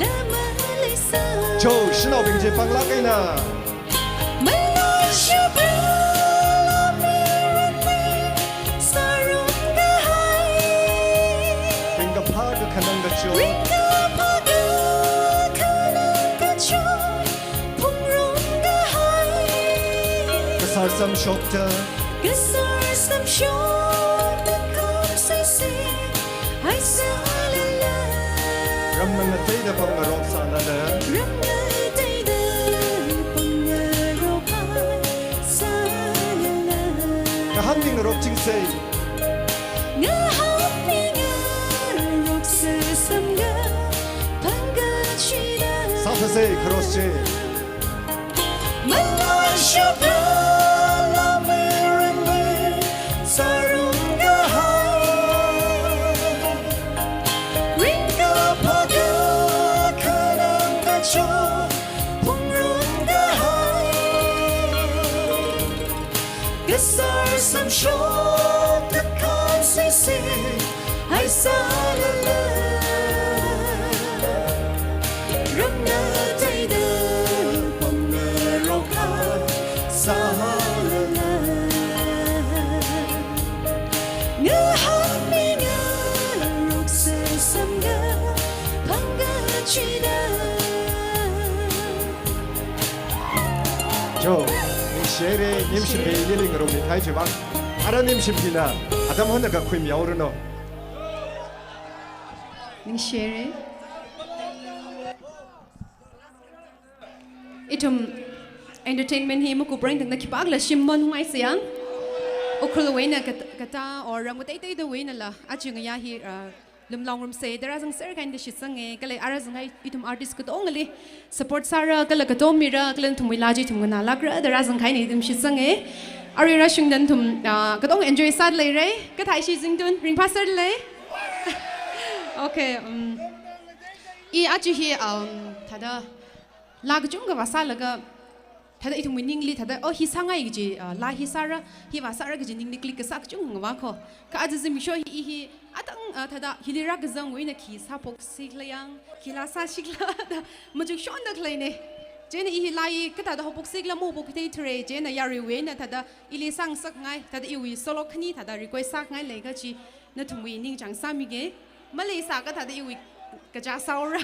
la ma le sa jo shinao bing je pang la kai na Malaysia Ringa pa ga kanang ga jo Ringa Paga Kananga Jo Pungrunga Kasar sam shok ta Gasar Sam Shok The Kam Sisi Ai Salala ram na tai da pang ma rok sa na da Ramna Taida Pangaro Pai Salala ka han ning rok ching sei Nga hapinga Roksa Samga Pangachida sa sa sei cross je Malaysia Pralamiri Sarunga Ringa Paga Kananga Jo Pungrunga Gasar sam shok The Kam Sisi Ai Salala Ramna Taida Panga Roka Salala Nga hapinga Roksa Samga Pangachida Jo ning shere nim shimbe yeling ro mi thai je bang ara nim shimpina adam hona ga khoi miao ro no Ning share itum entertainment hi muku brain tang nakipag la shimon ngai siang okhul weina kata or rang tai tai the weina la achunga ya hi lumlong rum say there asang ser kind of shisange kale arazangai itum artist ko ongali support sara kala ka tomira kala tum wilaji tum na lagra there asang kai ni itum shisange ari rashung dan tum ka tong enjoy sad le re ka thai shi ZINGTUN ring passer le okay I achi hi thada lag chung ga wasa laga thada itum winning li thada oh hi sangai gi la hi sara hi wasara gi ning nikli ka sak chung ngwa kho ka azim sho hi atang thada hilira ga zang wina ki sapok siklayang kila sa sikla majuk shon da klaine jena hi lai ka thada hopok sikla mo bok te tre jena yari we na thada ili sang sak ngai thada I wi solo khni thada request sak ngai le ga chi na thum wi ning chang sami ge malai sa ka thada I wi ka ja saura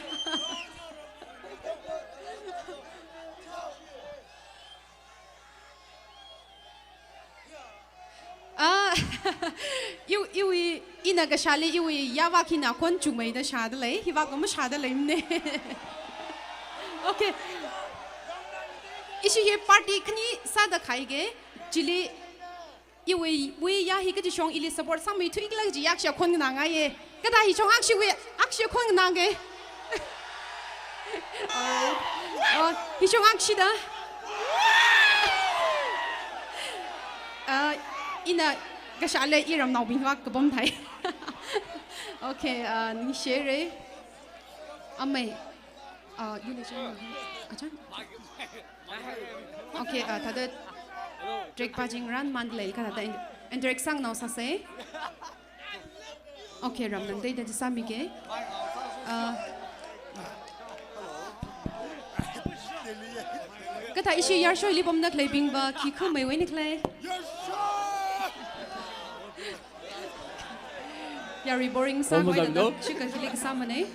iwi ina ga shali iwi yawa kina kon chumai da shada lai hiwa ko ma shada lai ne okay ishi ye party khni sada khai ge chili iwi we ya hi ga ji shong ili support sam mi thuik lag ji yak sha khon na nga ye ka da hi chong ak shi we ak shi khon na ge hi chong ak shi da อินะก็ชาเลอีรำนาวบิงว่ากบอมไทยโอเคนี่เชเรไม่ยูนิชั่นอาจารย์โอเคถ้าเด็ดเด็กปาจิงรันมันเลยค่ะแต่เอ็นเด็กสั่งน้องซาเซ่โอเครำนั้นได้เดี๋ยวจะสามีเก๋ก็ถ้าอิชิยาช่วยรีบอมนักเลยบิงบะขี้ข้าไม่ไว้นักเลยอย่ารีบอริงซ้ำไว้แต่ชื่อกันที่เล็กซ้ำมันเอง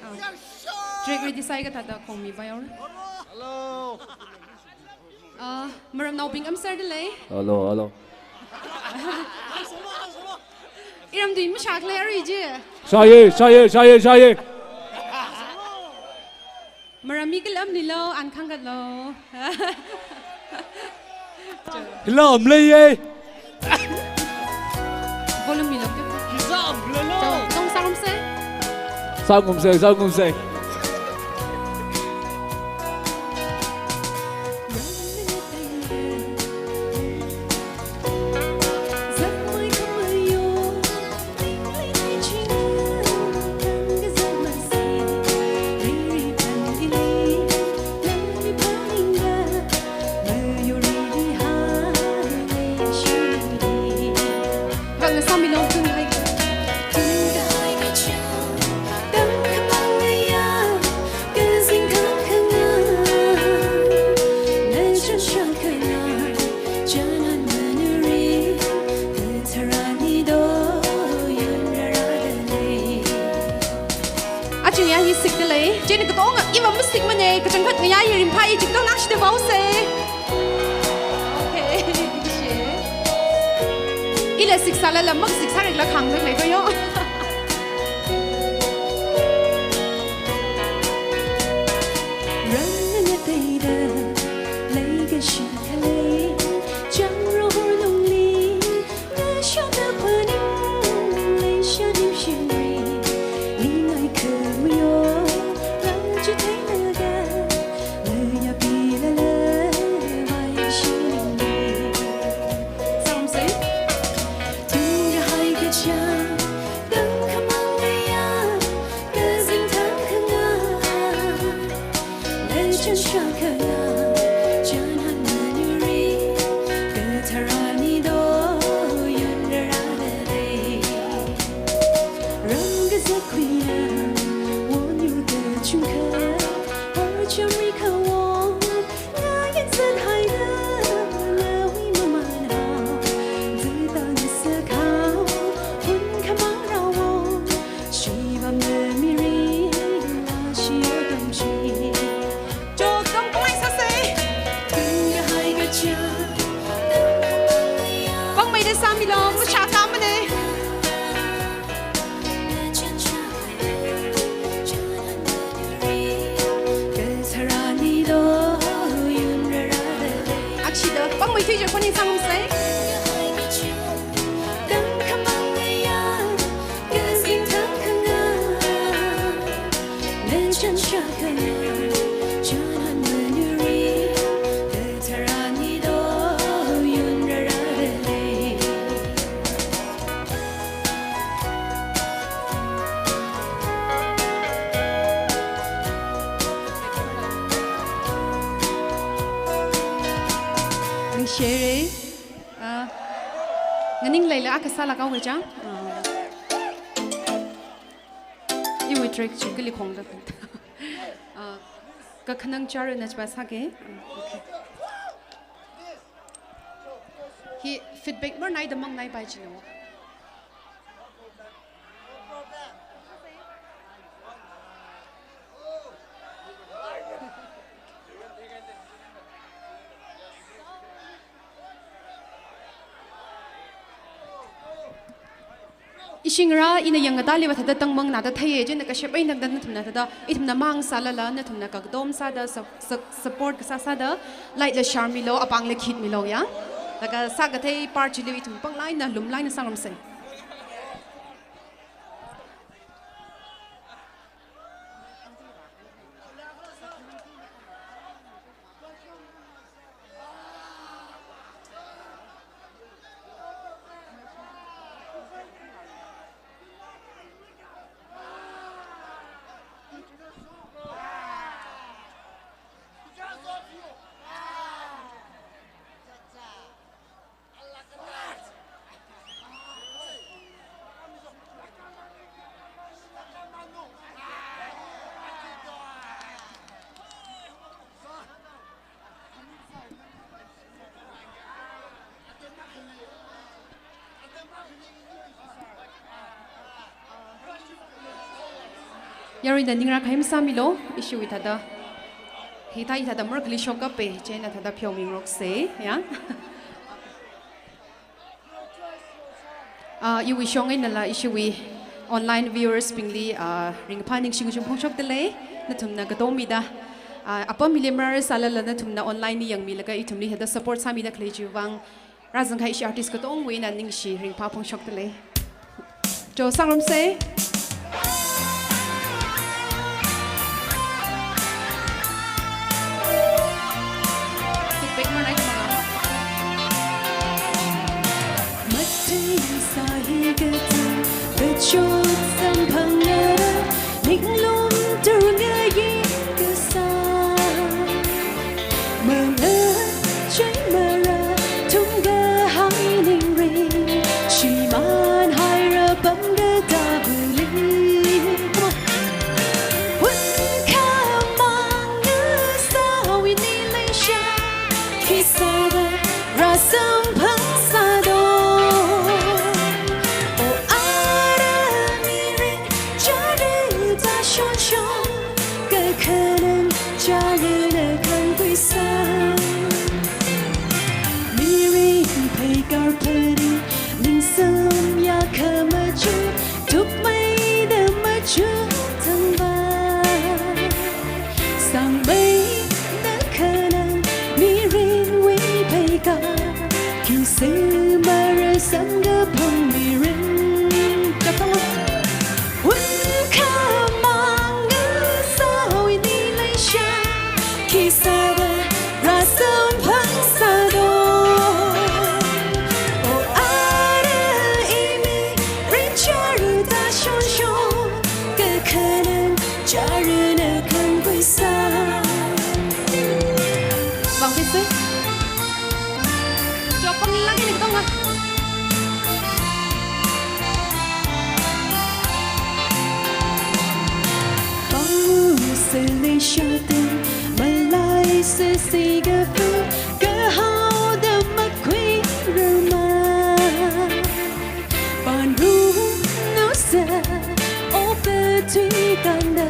เด็กรีดีไซน์ก็ถ้าคงมีไปเอามารำนาวบิงอัมเซอร์ได้เลยฮัลโหลอีรำดีไม่ชักเลยอะไรจีชายเยมารามีก็เริ่มนี่แล้วอันข้างกันแล้วเริ่มเลยเย่วอลลุ่มมีแล้วต้องสามเซ่สามกุมเซเจนก็ต้องอีว่าไม่สิกมันเองก็จังก็ง่ายๆริมพายจิกต้องนักชิดเบาเซ่โอเคอีเลยศึกษาแล้วละมักศึกษาอีกละครั้งเลยก็ย่อเชเร่งั้นนิ่งเลยแล้วก็สาละก้าวไปจ้าอีวิทริกชิคกี้พายคงจะก็ขนังจารุนัชบาสักเอ๋ฮีฟีดแบ็กเมื่อไหร่ดมังไหนไปจีโน่อิชิงราอินยังกระดาลีว่าถ้าตั้งมังนาถ้าทะเยเจนก็เชฟไอ้นักดันนั่นทุนนะถ้าอีทุนน่ะมังซาลาลานั่นทุนน่ะก็ดอมซาดาสปอร์ตก็ซาดาไลท์เลชาร์มิโลอปังเลคิดมิโลยะแล้วก็สักก็ที่พาร์ทจิลิวิทุนปังไลน์น่ะลุมไลน์น่ะสังรำเซ Yari da ningra khaim samilo issue with ada. Hita ita da merkli shoka pe chena thada phyo ming rok se ya. You we shong in la issue we online viewers pingli ring paning sing jum phongchok tele na thumna ka tomi da. Apa milimar sala la na thumna online ni yang mi la ka itumli hada support sami da khle ju wang razang khai shi artist ka tong we na ning shi ring pa phongchok tele. Jo sangrom se chốt dần phăng nở linh lung từ ngơi gì từ xa mơ ngỡ cháy mơ ra thung gơ hai ninh ri chỉ man hai ra bấm gơ ta bự ly quân kha mang ngỡ sao in đi lấy cha khi xa ra sớm phăng xa đôi sớm ya khờ mà chút thúc mây đêm mà chút thăng ba sang bay đã khờ năng mi rin quý bay cả khi xưa mà rơi sớm gấp hồng mi rin chắp tay quân khờ mang ngỡ sao đi lấy cha khi xa ra sớm phăng xa đôi Bang Fisik Coba lagi nih tengah Bang seli syaitan Malai sesiga pun Kehau damat kui rumah Pandu nusa Ope tui kanda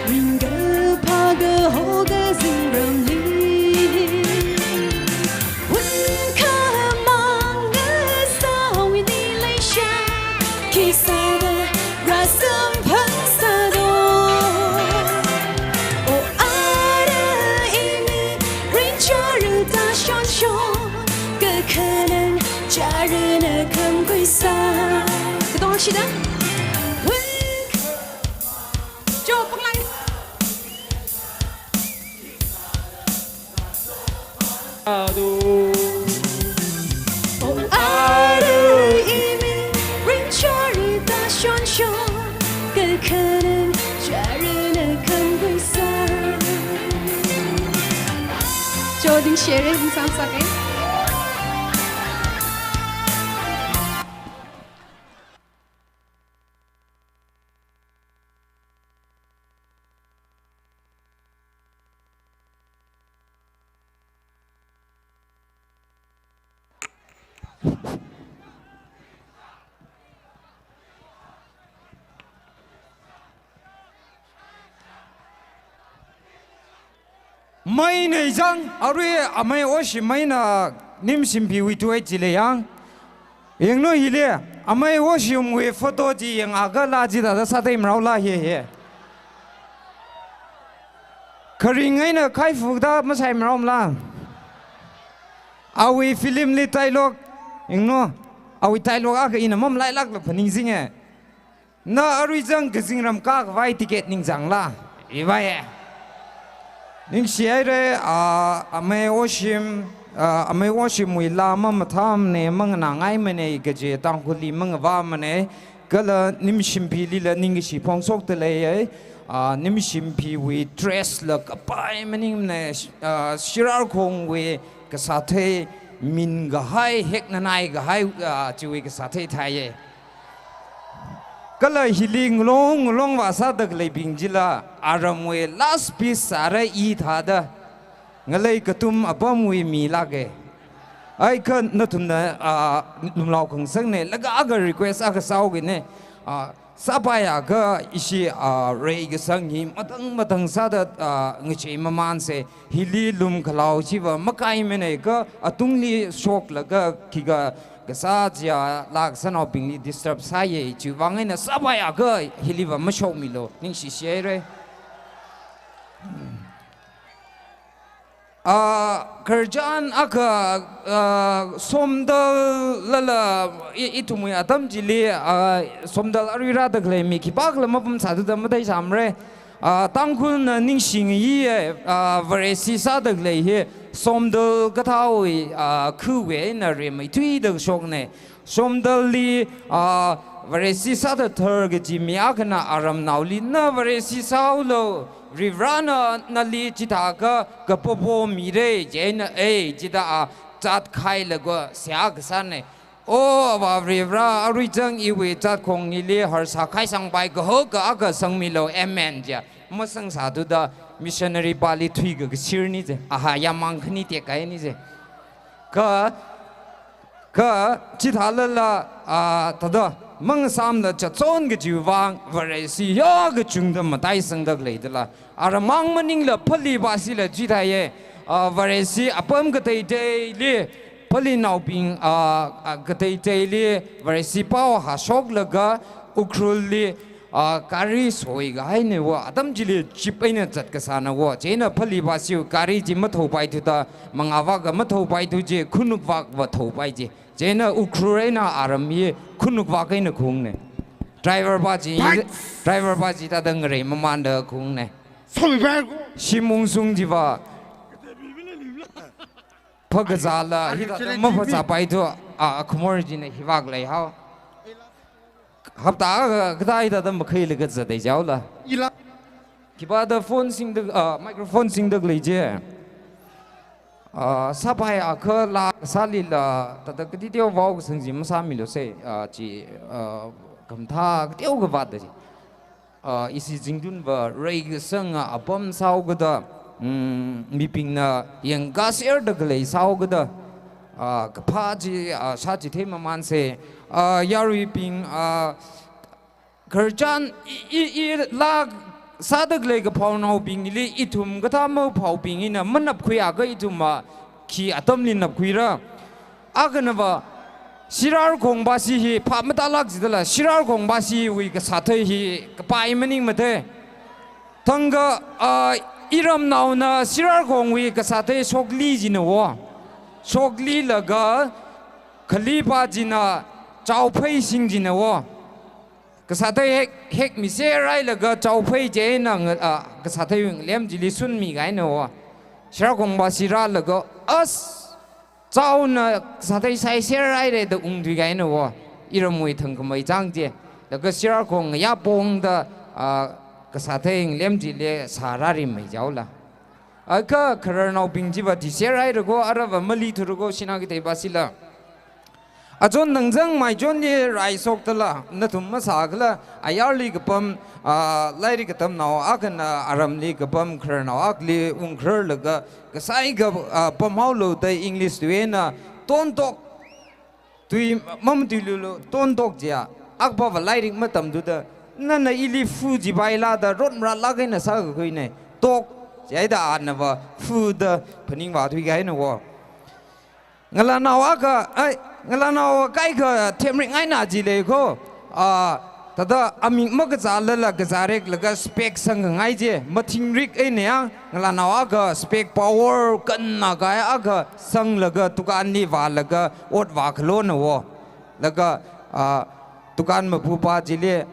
Ringga paga hoga zingram li Cái đó chị đó Cho bắt lại Cho tiếng share đi sang sang cái Mai này rằng ở đây mai ở xí mai na nim sim pi vi tuai chỉ lấy yang, yang nói hile, mai ở xí người photo chỉ yang aga la chỉ đã sát tay mrau la he. Khari ngay na khai phục da mà sai mrau la. Awi film li dialog, yang no, awi dialog aga ina mom lai lak la paning zinge. Na ở đây rằng cái zing ram ka vai ticket ning zang la, ibai. Ning siai re amai oshim wi lama matham ne mangna ngai mane gaje tang khuli mangwa mane kala nim shimpi lila ning si phongsok te le nim shimpi wi dress la kapai maning ne shirar khong wi ka sathe min ga hai hek na nai ga hai chiwi ka sathe thai Kala hiling long wa sa dak le bing jila aramwe last piece sara I thada ngalai katum apam wi mi lage ai kan natum na lumlaw khang sang ne laga aga request aga saw ge ne sabaya ga isi rei ga sangi matang sada ngichi maman se hili lum khalau chiwa makai mene ga atungli shok laga kiga gasa jia lak sanau pingli disturb saye chu wangai na sabaya ga hili wa mashok milo ning shi share kerjaan aka somdal lala itu mui atam jili somdal arira da glei mi kibak lama pum sadu da madai samre tangkul na ningsing yi varesi sa da glei he somdal katawi kuwe na re mai tui da shok ne somdal li varesi sa da thar ga ji mi akna aram nauli na varesi sa lo Rivrana nali cita ke popo mire jena cita cat kai lagu siak sana oh wa rivra arijang iwe cat kong nili harsa kai sang bai ke ho ke aga sang milo amen ja masang satu da missionary bali thui ke sir ni je aha yamang khni te kai ni je ka cita lala tada mang sam da cha chon ge ju wang varesi ya ge chung da matai sang da le da la ara mang maning la phali ba si la ji da ye varesi apam ge tai dei le phali nau ping ge tai dei le varesi paw ha shok la ga ukrul le kari soi ga hai ne wa adam ji le chip ai na chat ka sa na wa je na phali ba si kari ji ma thau pai thu da mangawa ga ma thau pai thu je khunuk wa wa thau pai je Jena Ukraina army kunuk wakai na kung ne driver baji ta dengre mamanda kung ne simung sung jiwa pagazala hita mafasa pai to kumor ji ne hiwag lai hao hapta kadai da dam khai le ga zai jaw la kiba da phone sing da microphone sing da le je sabai akha la salila tada kiti teo wau sangji masa milo se chi kamtha teo ga wat ji isi ZINGTUN ba rei sang apam sau ga da miping na yang gas air da glei sau ga da kapha ji sa ji the maman se yari ping kerjan I la sadak le ga phau nau ping li itum ga tha mo phau ping ina manap khuya ga ituma ki atam lin nap khuira agana ba sirar khong ba si hi pha mata lak jidala sirar khong ba si wi ga sathai hi ka pai maning mate thanga iram nau na sirar khong wi ka sathai sokli ji na wo sokli la ga khalifa ji na chauphai sing ji na wo Kasatai hek miserai laga chauphai je na kasatai lem jili sun mi gai no shara kong ba sira laga as chau na kasatai sai serai re da ung dui gai no iramui thang kamai chang je laga shara kong ya pong da kasatai lem jili sarari mai jaula aka kharar ping jiba di serai rago araba mali thurugo sinagi te basila Ajon nangjang mai jon ni rai sok tala na thum ma sa gla ayar li gapam lairi gatam naw akan aram li gapam khar naw akli ung khar laga kasai ga pamau lo tai english tuena ton tok tui mam tilu ton tok ja akba wa lairi matam du da na na ili fu ji bai la da rot mra la ga na sa ga koi ne tok jai da an wa fu da phaning wa thui ga ne wo ngala naw aka ai Ngalana kai ka temri ngai na ji le ko tada ami mag zala la gazarek laga spec sang ngai je mathing rik e ne ngalana wa ga spec power kan na ga aga sang laga tukan ni wa laga ot wa khlo na wo laga tukan ma bu pa ji le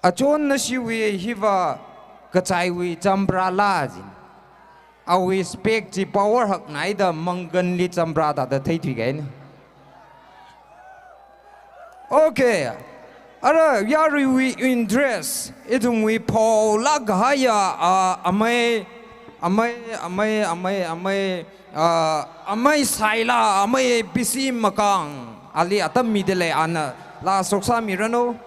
achon na shi wi hiwa ka chai wi chambra la ji awi spec ji power hak nai da mangan li chambra da thai thi gain okay ara yari we in dress itum we paul lag haya amai saila amai bisi makang ali atam mi de le ana la soksa mi rano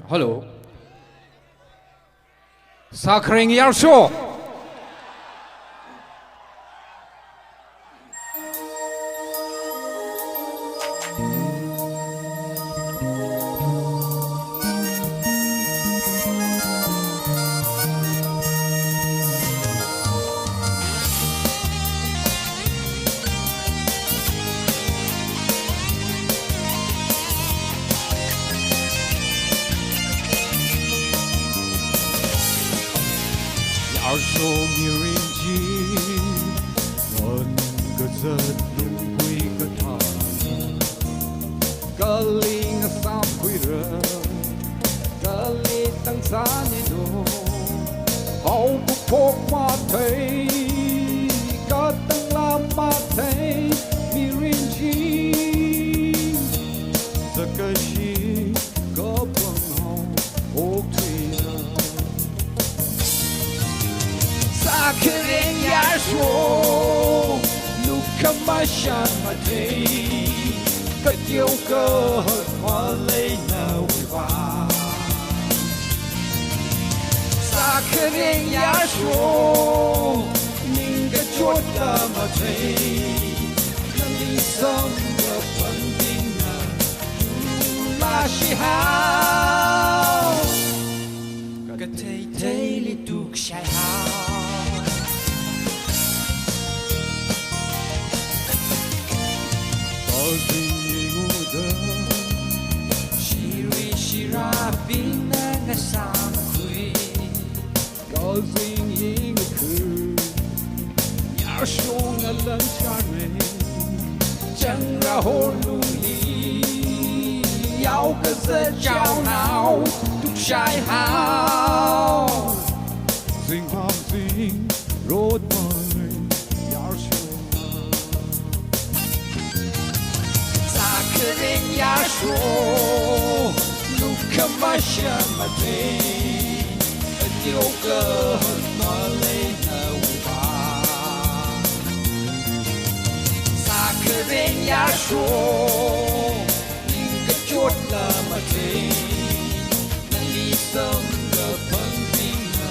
Hello. Sakring Yarsho. Yarsho mirinji, one gazet lungui gatana, galing asam kuira, galit ang sanido, hau bukok matay, katang lamatay, mirinji, sakashi, kapang hau, oktrina. Sakring Yarsho, Lukamashan Matei, Katyoka, Malena Wiva. Sakring Yarsho, Ninga Chota Matei, Nalisam Pandina, Lashihao, Katay Taili Duk Shahao. Shiri shira bina ngasam kui, gazing ying ku, Yarsho ngalan charme, changra holuli, yao kaza chao nao, tuk shai hao, zing ham zing, road mine, Yarsho. Sakring Yarsho, Lukamashan Matei, Etioka Malena Wiva. Sakring Yarsho, Ninga Chotla Matei, Nalisam Gapandina,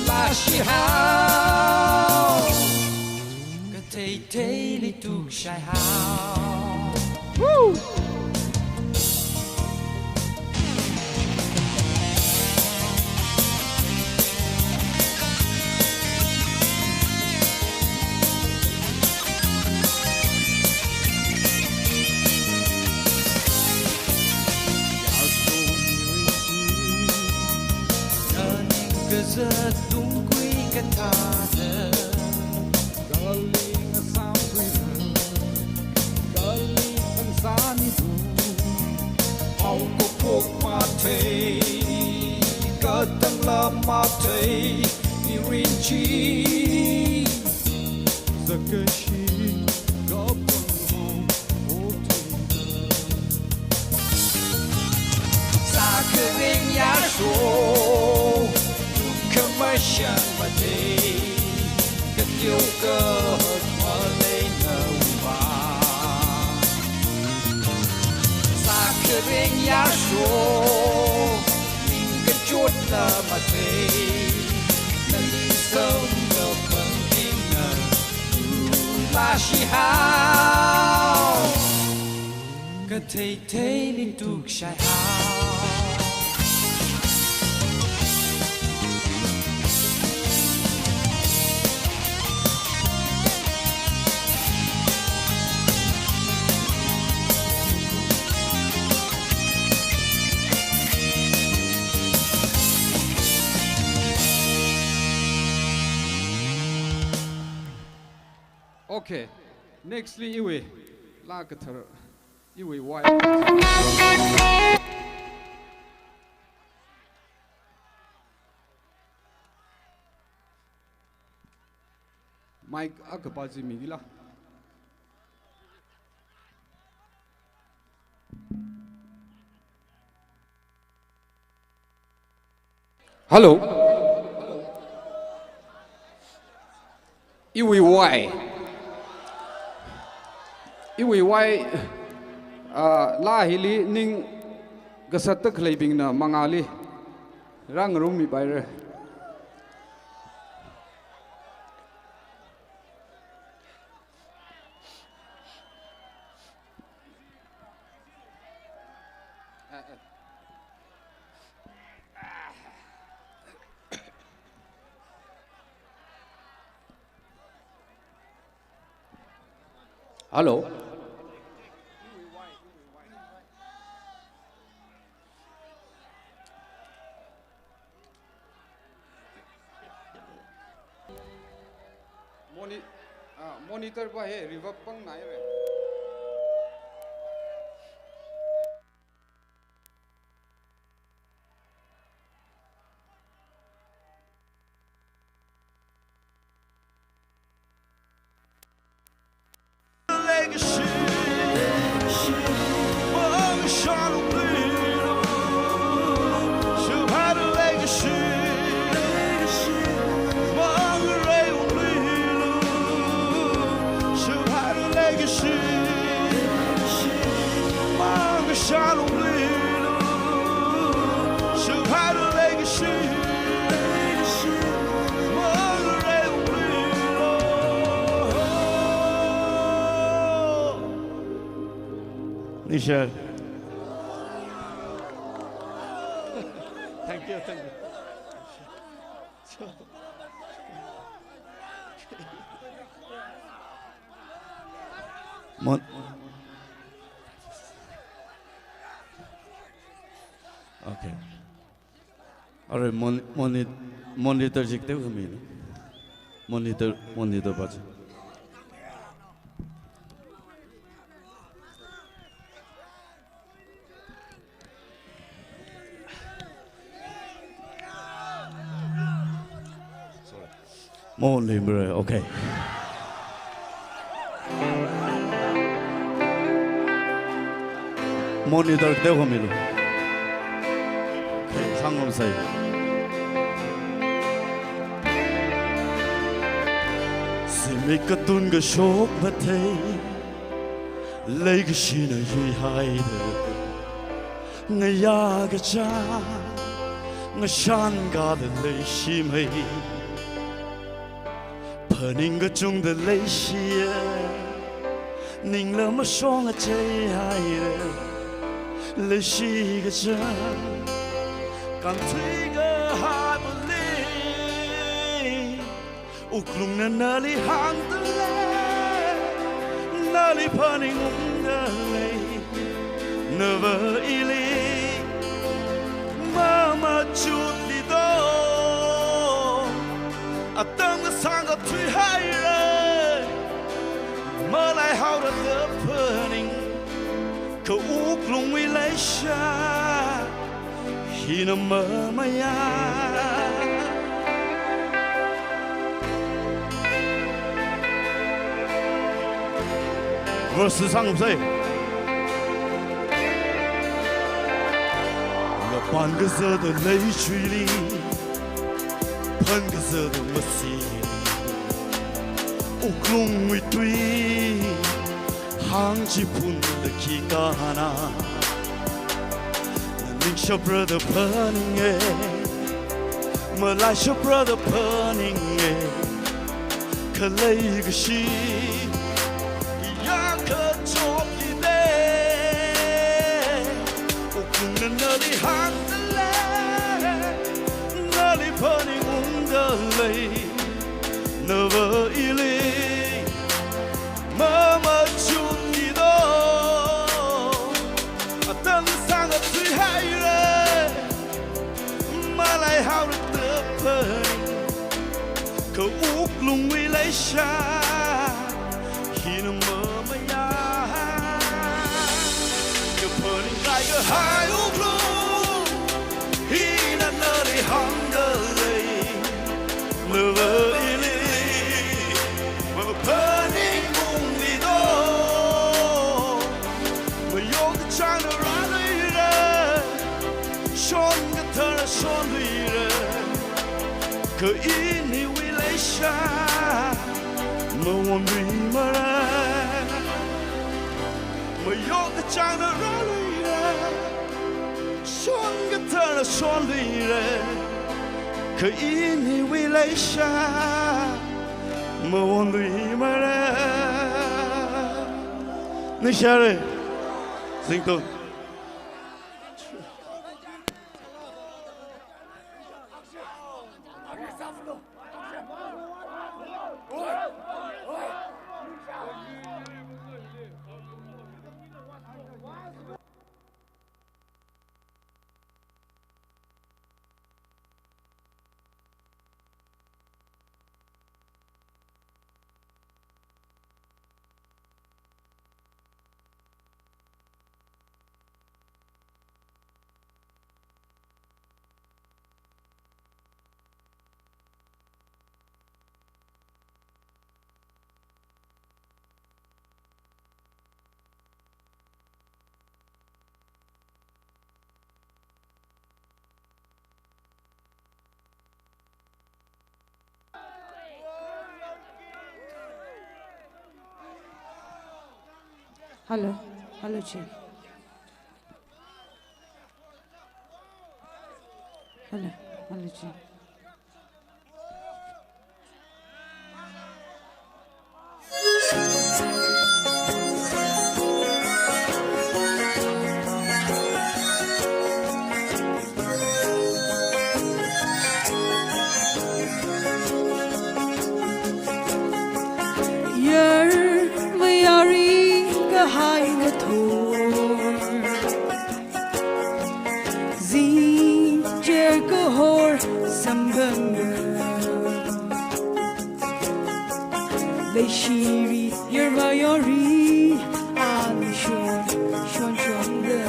Lashihao, Katay Taili Tuk Shai Hao. Woo! Tung quy cái thà đờ, galing asam kuira, galing ang sanido, hau kokok matay, katang lamatay, mirinchi, sakashi, kapang hong otin. Sakring Yarsho, Kamashan Matei, Katyoka Malena Wiva. Sakring Yarsho, Ninga Chotla Matei, Nalisam Gapandina, Lashihao, Katay Taili Tuk Shai Hao. Okay, nextly iwe la kathar iwe why Mike akapaji migila Hello iwe why la hili ning Gasat the claiming na Mangali Rang Rumi by Hello. Monitor ba he reverb pang nai re. Nisha. Thank you. Okay. All right, monitor jikte kami. Monitor baca. Okay. Monitor kita kami lu. Okay, sanggup saya. Semikatun ke shock batai, lagi sini hai de. Ngaya keja, ngashan gada lagi simai. Paning chung de lei xie ning le ma song a chei hai re le xi ge cha kan tui ge ha bu li u klung na li hang de le na li paning de lei never ili mama chut li do a tang the sang of three higher mà lại hao được the burning câu úc lung vi lấy xa khi nó mơ maya verse sang of say ngập ban cái giờ de lấy truy li pan cái giờ de mất xì úc lung vi tuy hang chỉ phun de khi ca na ning show brother burning mà lại show brother burning khờ lấy cái gì ya khờ chop gì đấy úc lung nên nơi đi hang nơi burning lấy never ili mama chut đi đâu tân sang ở three higher mà lại hao được tơ phơi câu úc lung vi lấy xa khi nó mơ mây ya cái phơi lại cái hai úc lung khi nó nơi hang đời never ili burning moon đi đâu mà yêu cái trang nó ra đi ra son cái thơ là son đi ra cứ ý ni vi lấy xa mà hoàn bị mà ra mà yêu cái trang nó ra đi ra Son gatana son lire Ke ini wilayah Mawandui mara Nishare ZINGTUN Hello, hello, Chi. Hello, hello, Chi. Shiri, you're my yori, I'm sure, stronger.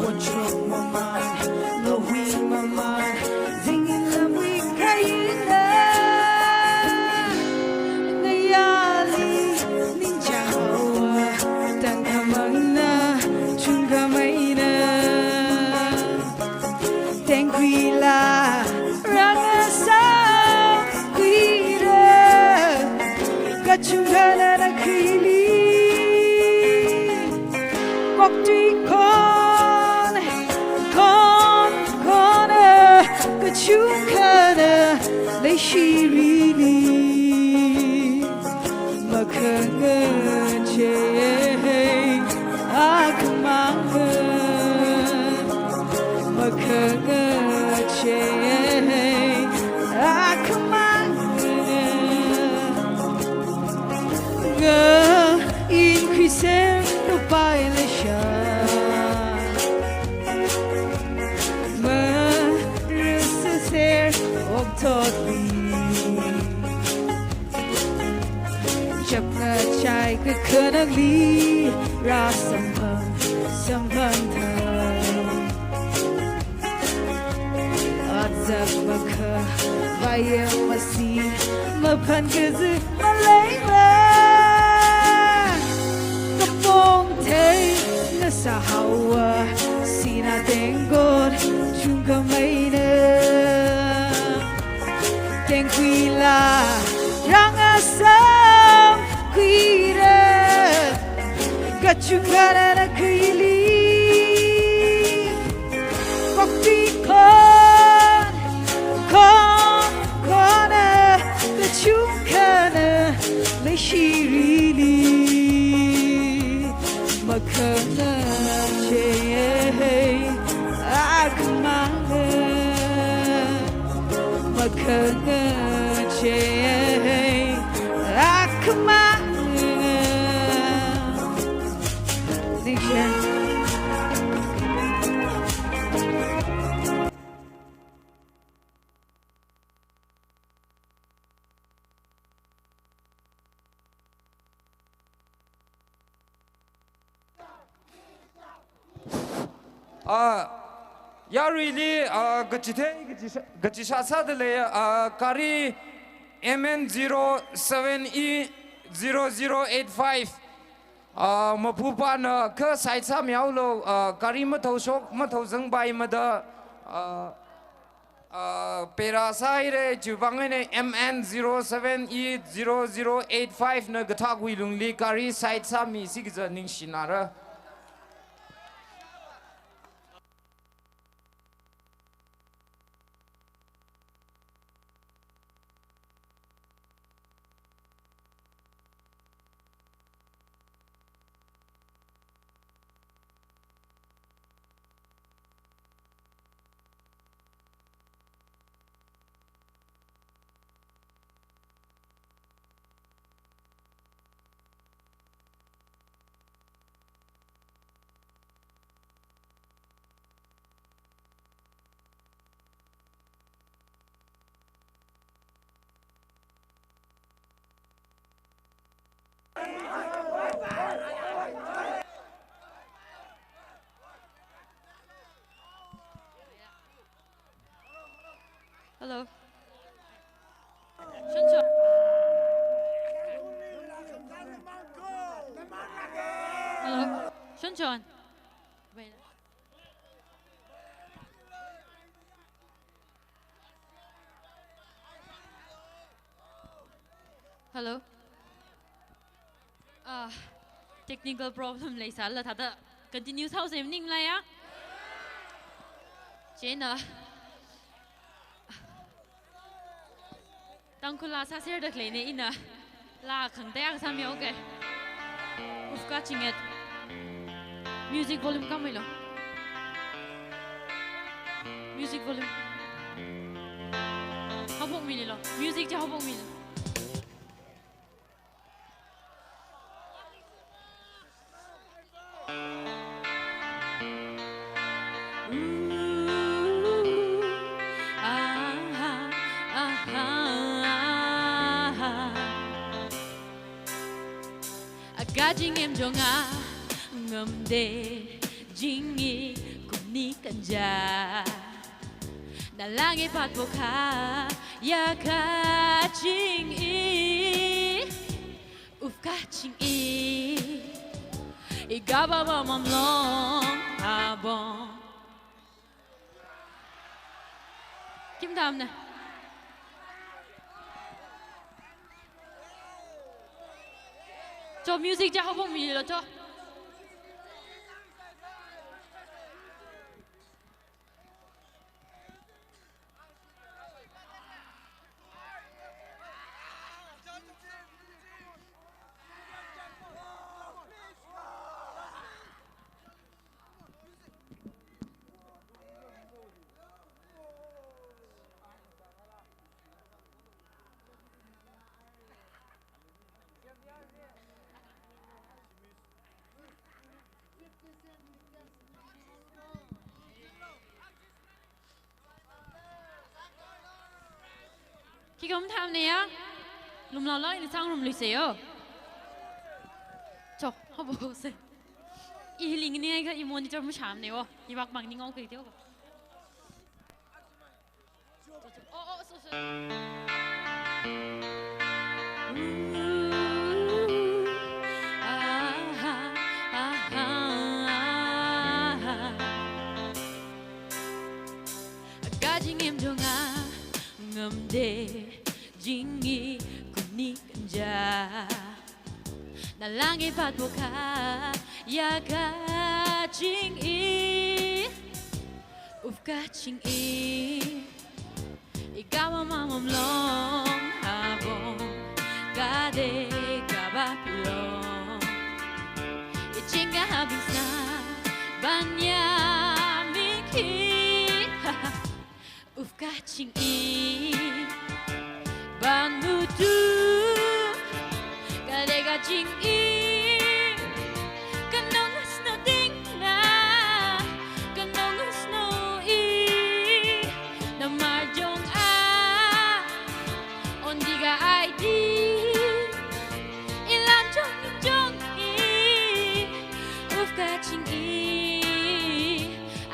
What's wrong, my mind? No, we, my mind. Singing the week, Nayali, Ninja, Tankamana, Chungamaina, Tanquila, Rangasa. Chungana na kili Kokti kon Kachungana Le shirili Makanga che Akamanga Makanga che Akamanga Increasendo bailecha Merecer octodli Chapna chai ke kanagli Rasampam sampanta Adzak baka Vaya masi Mapan kazi malayla Sahawa sina tengor chunga maina tengquila rangasam quira gachungara na quili kokti kona gachungara le shirili makana Makanga che Akamanga Nisha Ya really gachisa de le kari MN07E0085 mapupa na ka side sa miao lo kari mathau sok mathau jang bai mada pera sai re chuwang ne MN07E0085 na gatha guilung li kari side sa mi sig ning sinara Hello. Shuncho. Hello. Shuncho. Wait. Hello. Technical problem lấy sẵn là thật ạ. Continue sau xem ninh lại á. Chế nè. Tăng cô la sa sir được lấy này ina. La khẳng tay ang sami ok. Ufka chinget. Music volume kam lo. Music volume. Habok mili lo. Music cha habok mili. Gajing em jonga ngamde jingi kumni kanja nalangi patboka ya kaching I uf kaching I igaba ba mamlong abong kim tham nè. Cho music cho không mì là cho. Khi không tham này á, lùm lò lói sang lùm lì xéo. Cho, họ bảo xe. Ý linh này cái monitor mới chạm này ô, ý bác bằng đi ngon cái tiêu. Gajing em jonga ngamde jingi kuni kanja nalangi patboka ya kaching I uf kaching I igawa mamamlong habong gade kabapilong ichinga habis na banya mikhi uf kaching I ban mutu galega ching I kanong snow ding na kanong snow I na marjong a on diga ID ilan jong I uf kaching I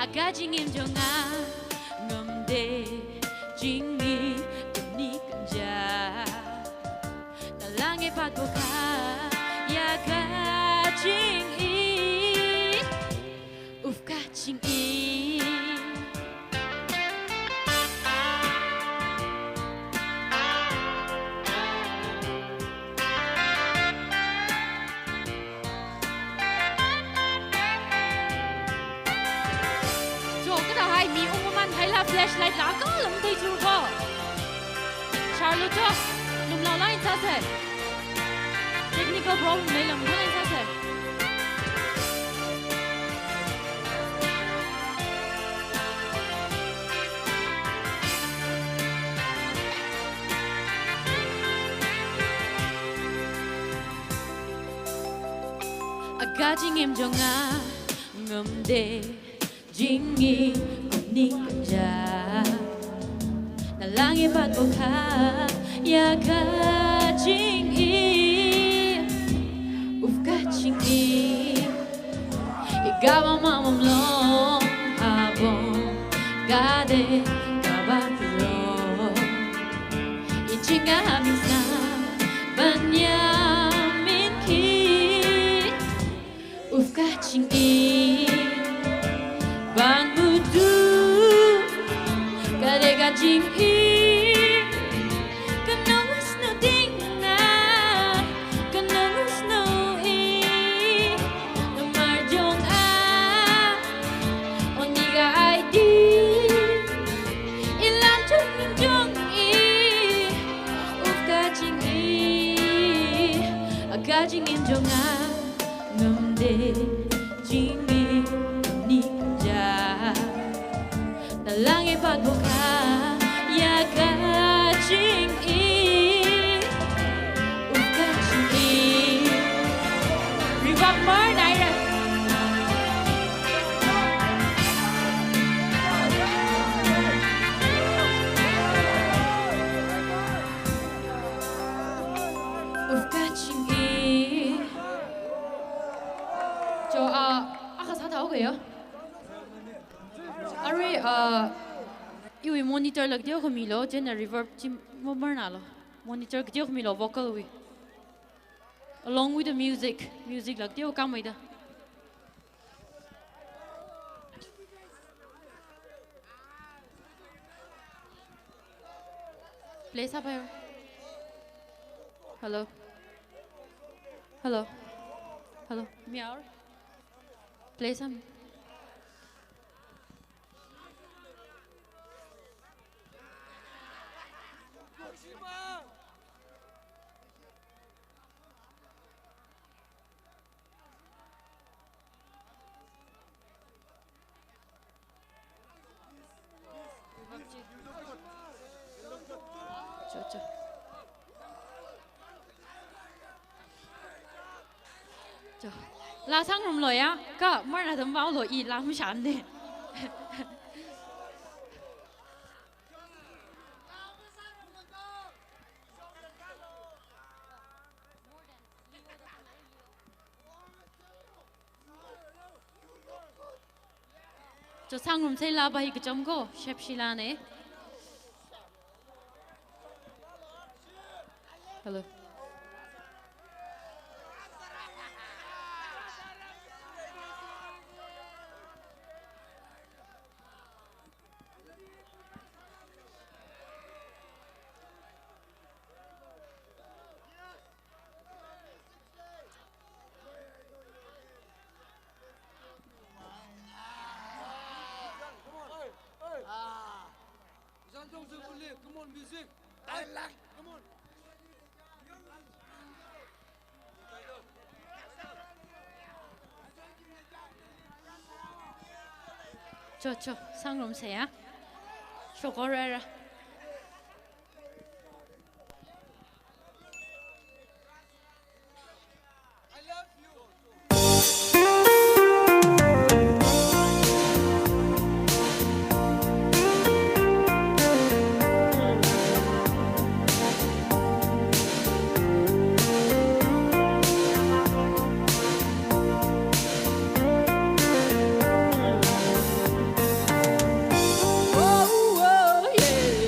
agajing im jong a ngamde jingi kuni kanja nalangi patboka ya kaching I uf kaching I mi ung man thấy là flashlight lá có lắm tay chưa có Charlotte cho lùm lao lại sao thế technical problem này làm thế này sao thế agajing em jonga ngamde jingi kuni kanja nalangi patboka ya kaching I uf kaching I igawa mamamlong habong gade kabapilong nga minsan banyamin ki uf kaching bang mudu kare kaching kanongus no ding na kanongus no namarjong oniga ID ilang jong uf kaching agajing injonga ngamde jingi ninja dalangin pagbuka ya kaching uf kaching ribak mar naira uf kaching 저 아까 사다 오게요. अरे यो मोनिटर लग दियो मिलो जेन रिवर्ब चिम मोमर नालो monitor दियो मिलो vocal वी along with the music लग दियो काम इदा प्ले सा भाई हेलो हेलो हेलो म्याओ प्ले सम拉sang rum lo ya ka mar na dam bao lo i lam shan de cho sang rum sai la ba hi ka cham go shep shila ne hello Come on, music. I like. Come on. cho sang rum sai ya shokora Oh, oh, yeah.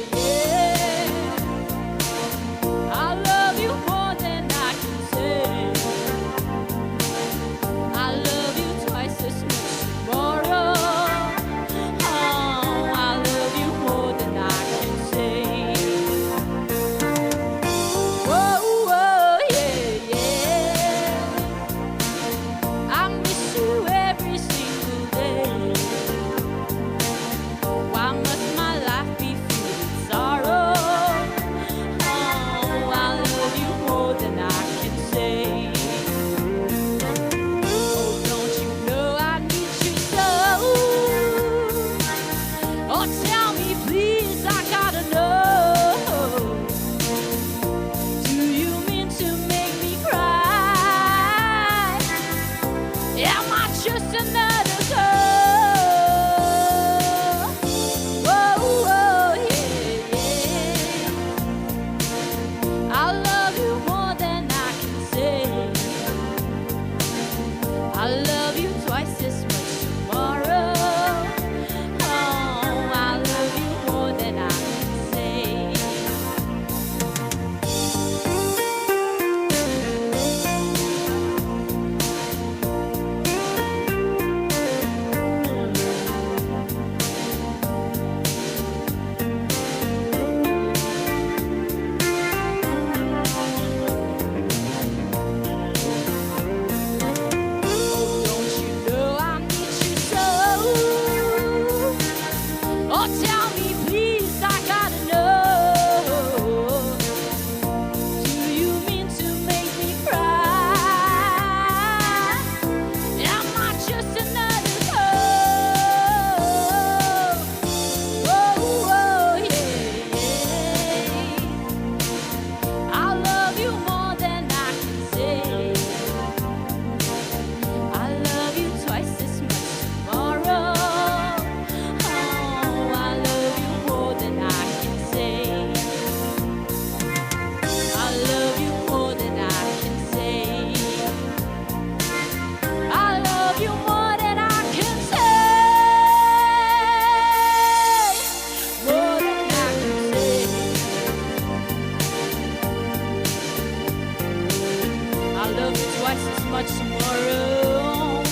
twice as much tomorrow.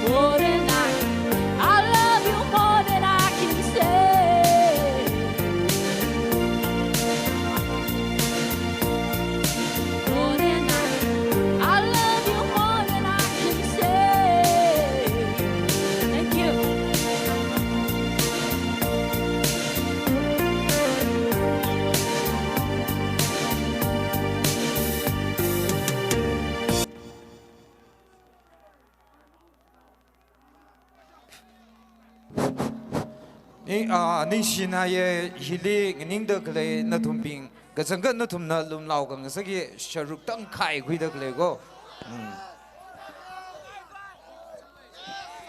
More than I love you more than I can say. More than I love you more than I can say. Thank you. Ning shina ye hili ning de kle na thum ping ka jang na thum na lum lau ka ngasagi sharuk tang khai khui de kle go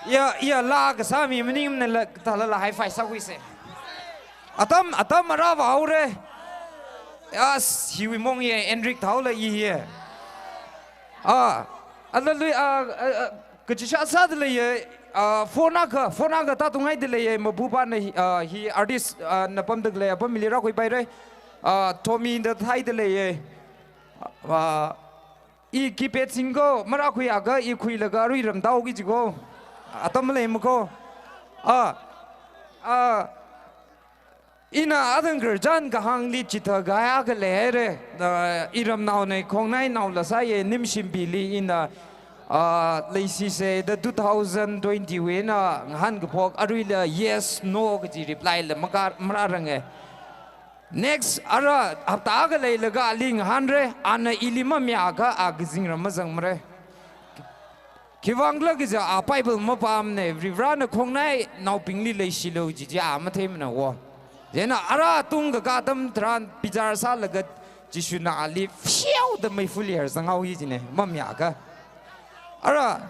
ya la ka sami mning na la ta la hai fai sa hui se atam ra wa re as hi wi mong ye enrik thau la yi ye ala lui ka chi sha sa de le ye phone ka ta tungai de le mabu ba na hi artist na pam de le pa milira koi pai re Tommy de thai de le I keep it single mara khui aga I khui la ga ri ram dau gi ji go atam le mo ko ina adang ger jan ga hang li chi tha ga ya ga le re iram naw ne khong nai naw la sa ye nim sim bi li ina Lacey said the 2020 win han gpok arila yes no gi reply le mara next ara hafta ga le ga ling hanre an ilima mya ga agzing ram jang mare kiwangla gi ja bible ma pam ne rivran khongnai naw pingli Lacey lo ji ja ma them na wo jena ara tung ga dam tran pijar sa la ga ji shuna ali fiao de mai fulier sang au yi ji ne ma mya ga ara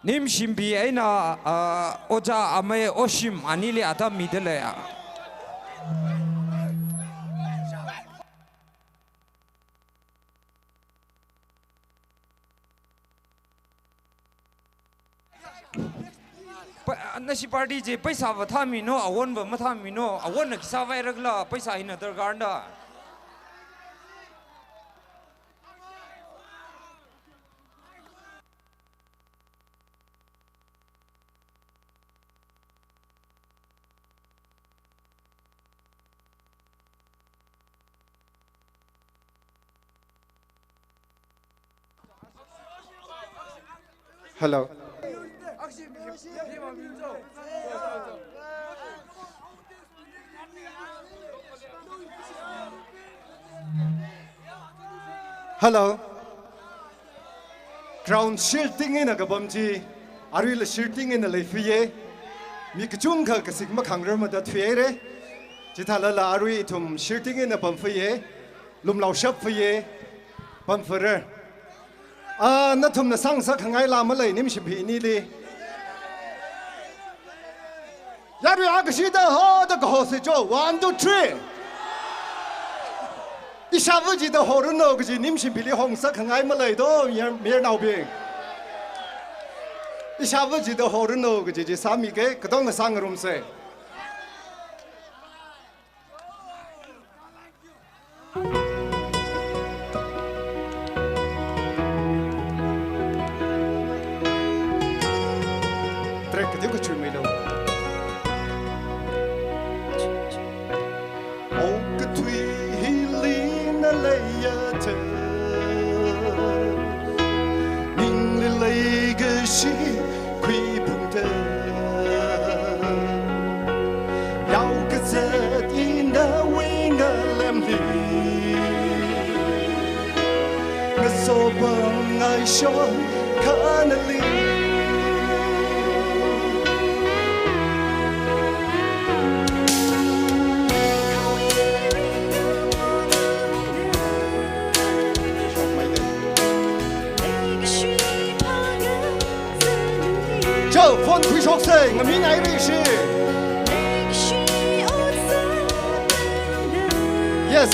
nim shimbi aina oja amay oshim anili ata midele ya nasi party je paisa ba thami no awon ba ma thami no awon na kisa vai ragla paisa ina dargar da Hello. Hello. Ground shilting in a gabamji. Are you shilting in a lefiye? Mikjunka Kasigma Kangrama that fiere. Chitala Ari tum shilting in a bumfiye. Lumlau shop for ye. Bumfere. Natum the Sangsa Kangai Lamala Nimshipi Nili. Yari Agashida ho the Gohosejo 1 2 3. Ishavuji the Horono Nimshipili Hong Sakangai Malay do mere now being. Ishavuji the Horono Samike, Kadonga Sangarum say. So bang I show canally Joe, phone quý sốc xe, ngắm ý ngay bị xe Yes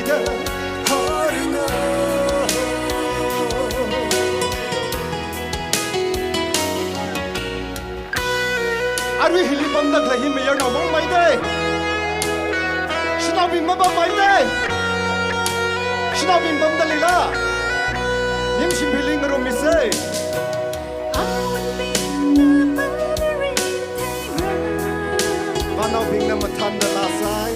得好人啊。阿瑞希里邦的克希没有让我买的，是那边妈妈买的，是那边邦的里啦，你们是不是那个米塞？ Ano bing na matanda lasay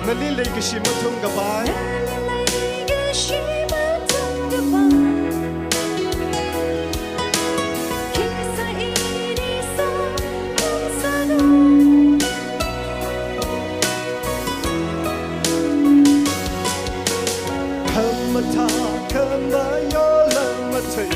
Nalilay ka siya matong gabay Kamata kamayola matay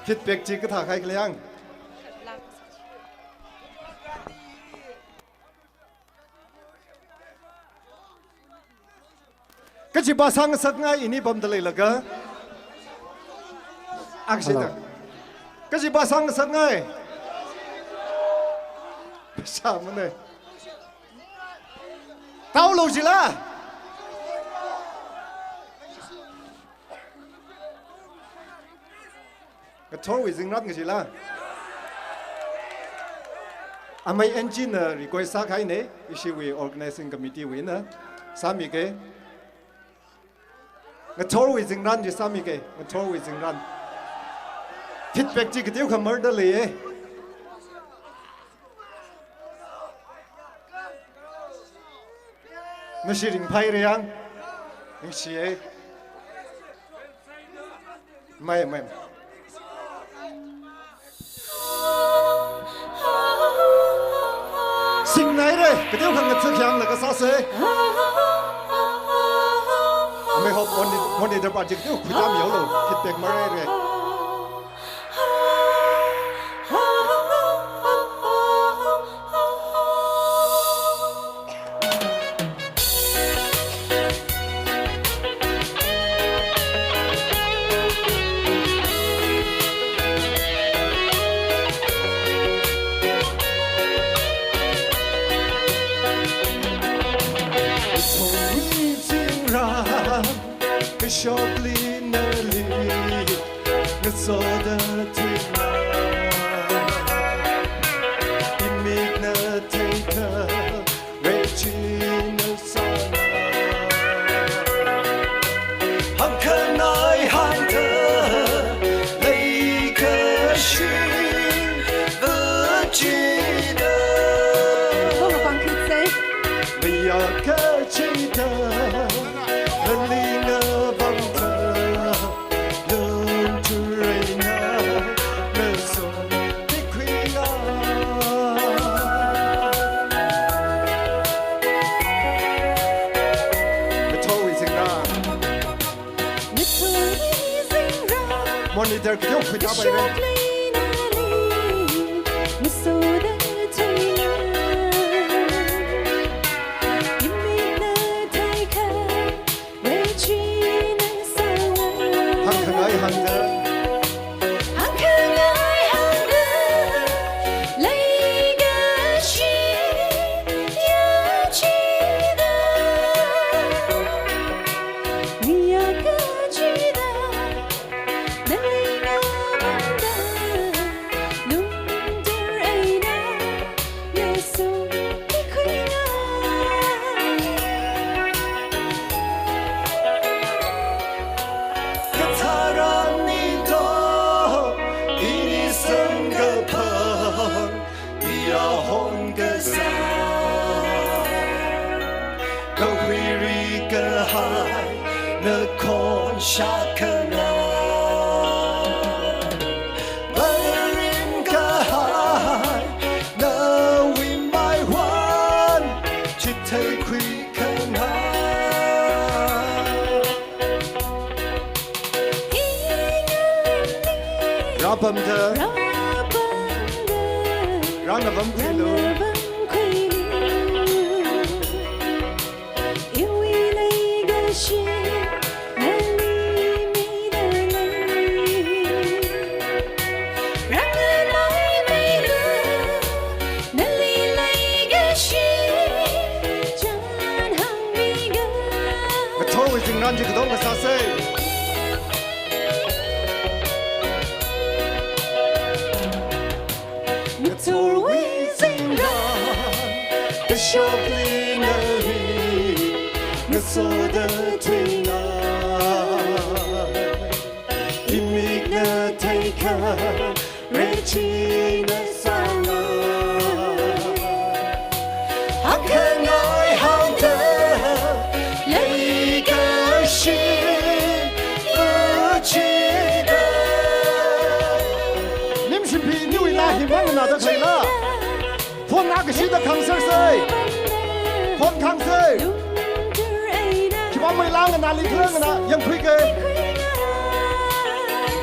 Feedback จีก็ถ่ายใครกันยังก็จีบาสังสักง่ายอินี่บอมทะเลละก็อักษิตก็จีบาสังสักง่ายสามมันเลยเต้าลูกจีละก็ทอวิซิงรัดกันสิล่ะอาไม่เอนจินเนอร์รีควอสักให้เนี่ยอิชิวี organizing committee วินะสามีเกก็ทอวิซิงรันจีสามีเกก็ทอวิซิงรันฟีดแบ็กจีก็เดียวขมรดเลยนั่นสิริงไพ่เรียงนี่สิไม่สิ่งไหนเลยก็เดี๋ยวขังกันสักอย่างแล้วก็ซาเซ่ไม่หอบวันนี้จะปาจิกเดี๋ยวคุยตามเหยวเลยผิดแปลกมาเลย Shortly, Nelly, it's all the time. Imaginator, Regina Sana. How can I hide her? Like a sheep, Virginia. We are catching Melina Bunker, learn to reign the sun, the queen The toe is in round. Monitor, you put up by 行的。 很可爱好的那个心要记得，你要个记得，那里我们的弄点爱的耶稣的快乐。 Rabam de, Ranabam Kilo. 因为那个是那里面的泪，让人来迷路。那里那个是真行一个。 我头已经让这个东西杀死。 作为竟然的手里那里，我所的推拿，一米的推开，热情的散了，好可爱好的那个心不记得。你们是比你为哪一帮人拿的可以了？ คนนักชีดขังเซ่คนขังเซ่คิดว่าไม่ล้างกันนานลีเครื่องกันนะยังคุยกัน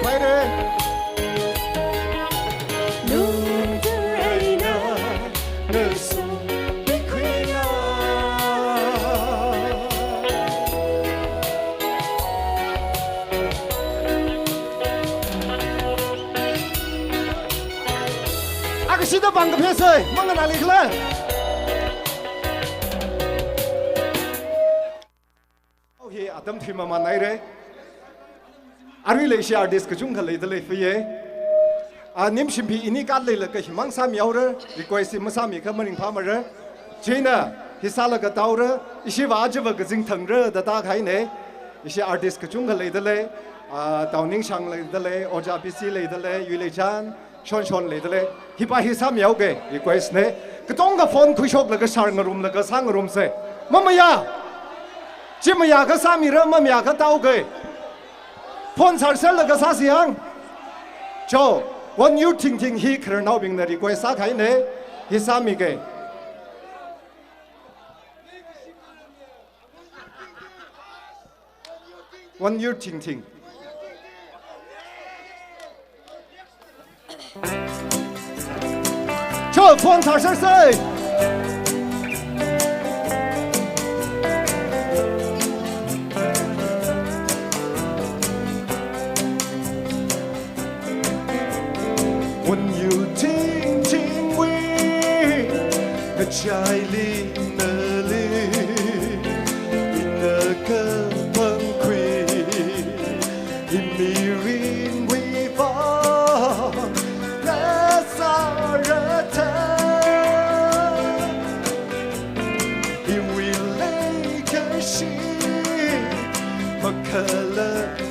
ไปเลยนุ่มเธอไอ้นะเนื้อสูงไปคุยกันอาชีดบังกับเพื่อนเซ่มังกันนานลีเครื่อง Adam thim ma nai re ari le shar dis ka chung khale de le fiye a nim shim phi ini ka le ka himang sam yaw re request ma sam mi ka maring pha ma re china hisala ka taw re ishi wa je ba ka jing thang re da ta khai ne ishi artist ka chung khale de le a taw ning sang le de le oja pc le de le yu le chan shon shon le de le hi pa hi sam yaw ke request ne ka tong ka phone khu shok la ka sar ngarum la ka sang ngarum se mama ya 这么亚个啥米人，么亚个刀给，碰产生了个啥样？就我有听听he可能闹病的，你怪啥开呢？he啥米给？我有听听。就碰产生谁？ ใจลีนาลีอินเกอร์บังควีอิมีรินวีฟาและสารเธออิวิเลกชีมาเคล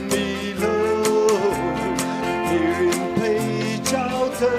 มีโลอิรินเพย์เจ้าเธอ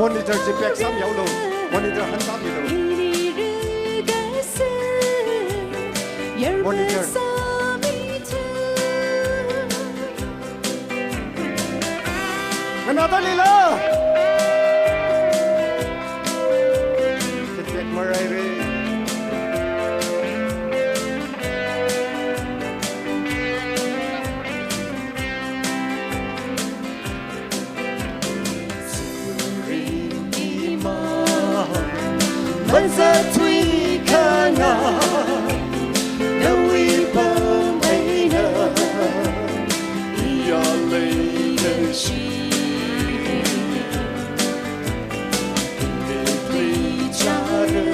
Monitor จะแบกซ้ำยาวลง Monitor หันซ้ำอยู่ลง Monitor นาตาลีล่ะจะเจ็บมาไรเร่ vẫn sẽ thuy khả ngà nếu ý bơm ấy nở ya lấy đời chi để ly cha rơ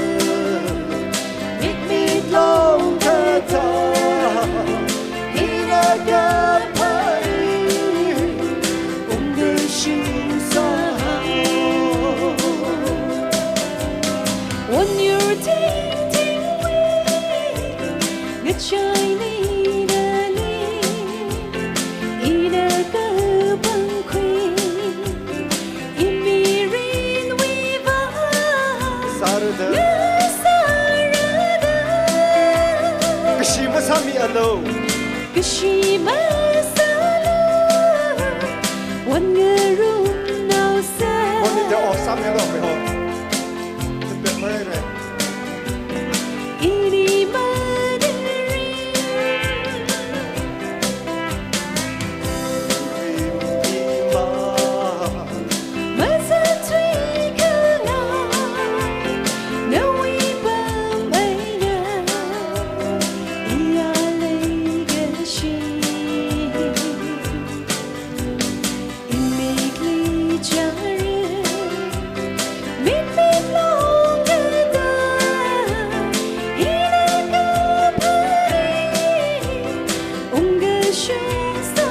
biết biết lòng thơ thơ khi đã gặp phải ông đời sinh xa When you're dating with trời đi đà đi ý đã cơ bằng khuyên im mi rin vi va Sarada ngơ sarada Kashima Sami Alo kashima sala wan ngơ rum nào saวันนี้จะออกซ้ำยังหรอไม่หอจะเปลี่ยนมาไร ini madari masa tui kana na wi ba mai na ia lei ga shi imekli jare min min long ga da ina ga pari unga shung sa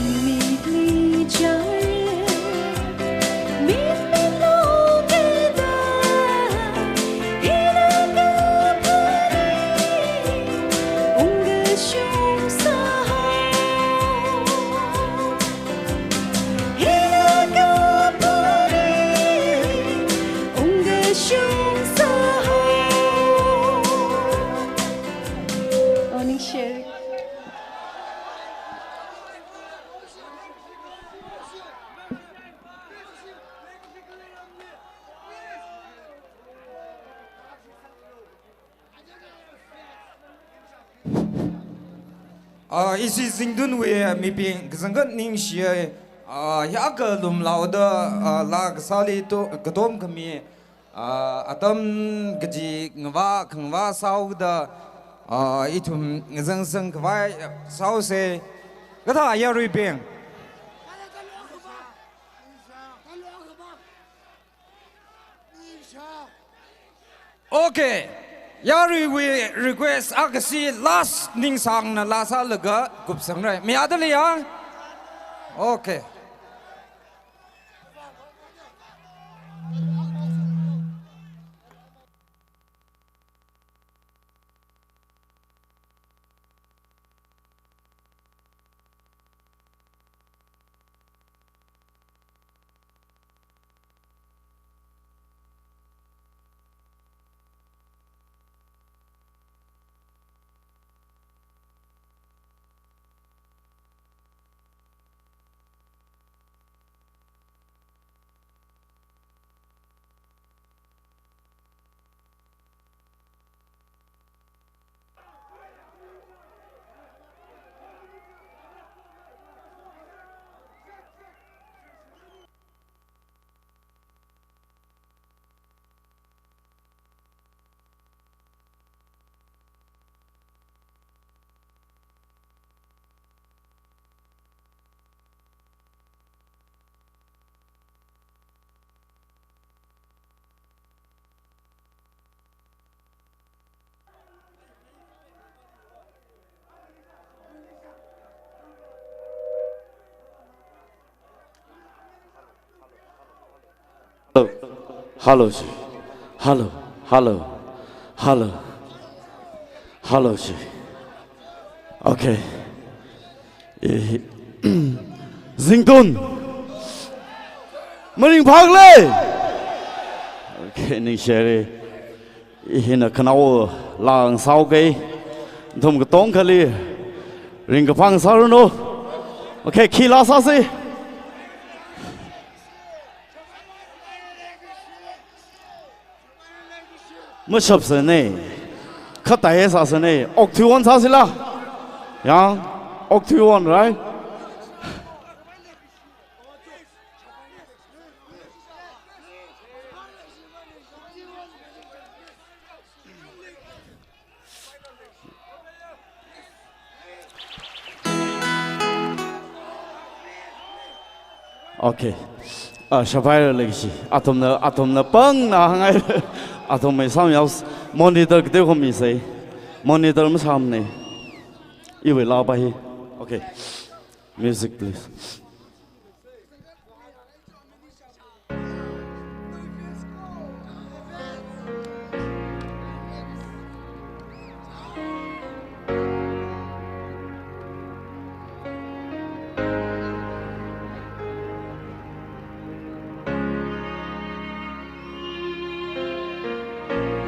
imekli jare min min long ga da ina ga pari unga shung sa ina ga pari unga shung sa Oni share isi ZINGTUN we mi ping zangat ning shie ya ka lum lao da la ka sali to gadom kami atam gaji ngwa khangwa sau da itum zang sang kwai sau se gata ya ri ping Okay. Yari we request akasi last ning sang na lasa laga gup sang rai. Mi adali ya? Okay. Hello, hello, hello, hello, hello, Okay. ZINGTUN. Mình phang lên. Okay, ninh xe đi. Hiện ở khâu làng sau cái thùng cái tông cái li, riêng cái phang sau đó. Okay, khi lá sao gì? Mất sập rồi này. Khát tay sao rồi này? Octagon sao gì là? Yeah, Octagon, right? Okay. Shafire legacy. Atom na pang na hangai. Atom may sam yaus. Monitor kete ko mi say. Monitor mo sam ne. Iwi la ba hi. Okay. Music please.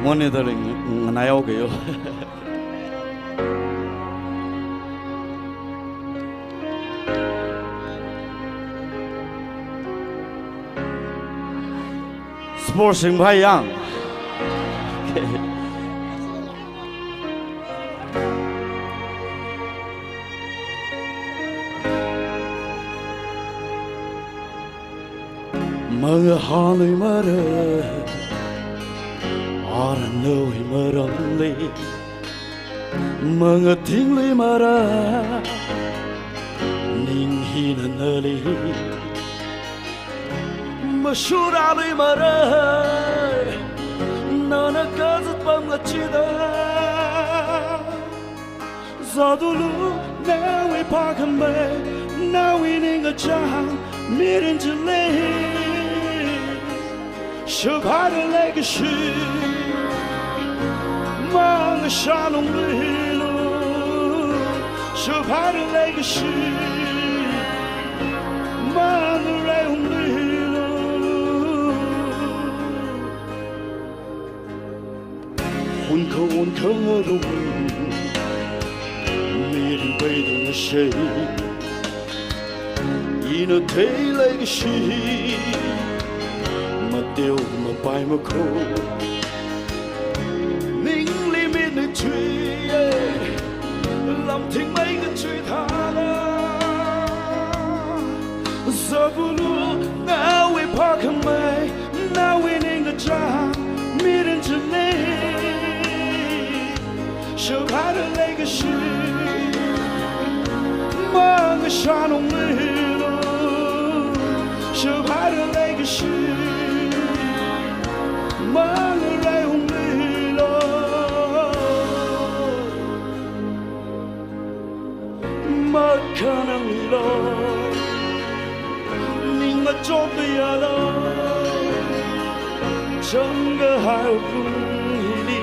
Monitoring na ayaw kayo. Sporting ba yan? Okay. Mga haloy mara Arano'y maramli Mga tingli mara Ning hinanali Masyurali mara Nanagkazat pamlatchida Zadulu nawi pakame Nawi ninga chang Mirin jale Shabhara legacy Mang shalom lilo Shabhara legacy Mang rayum lilo Unka ngarung Mirin baydang shay Ina tay legacy Tiêu mà bài mà khô Nính li mít nơi truy Làm thinh mấy cái truy thả ra Giờ vô lũ Now we park hầm mây Now we ninh the job Meet in Chile Show how to legacy Mang cái xa nông lilo Show how to legacy Mang ray hùng lilo Mất khả năng lilo Ninh mà chốt đi à lo Chẳng có hai vùng hì đi